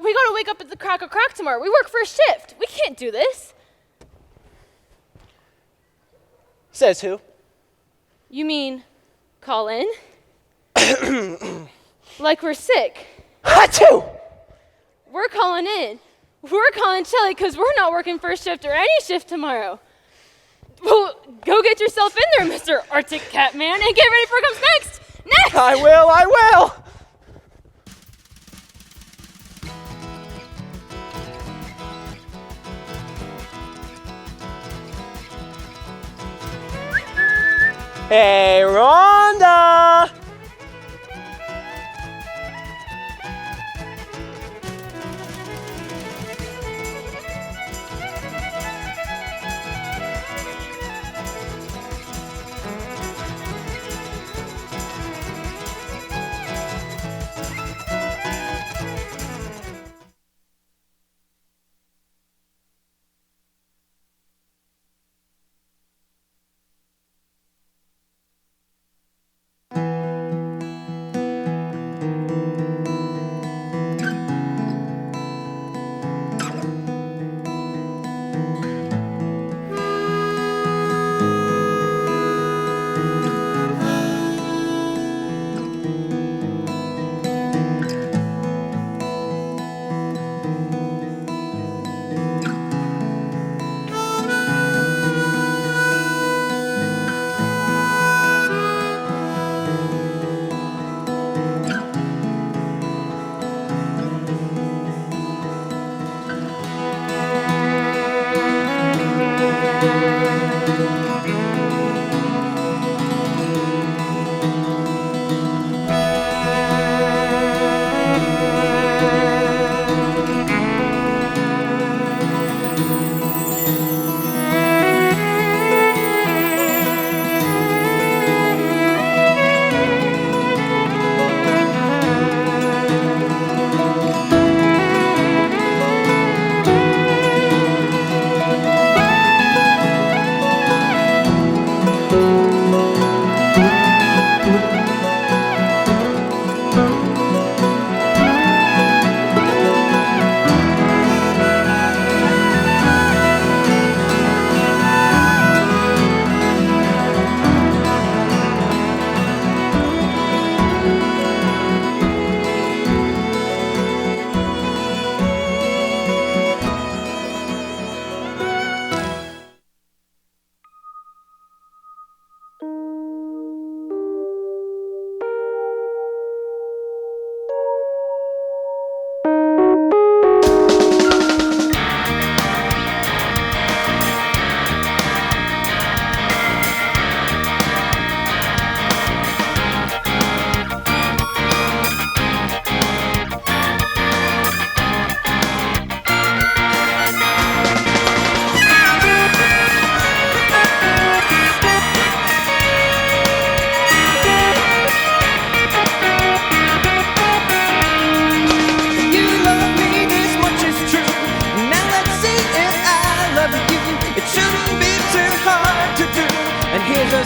We gotta wake up at the crack of crack tomorrow. We work first shift. We can't do this. Says who? You mean call in? Like we're sick. Achoo! We're calling in. We're calling Shelly because we're not working first shift or any shift tomorrow. Well, go get yourself in there, Mr. Arctic Cat Man, and get ready for what comes next. Next! I will. Hey, Rhonda!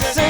Cause this ain't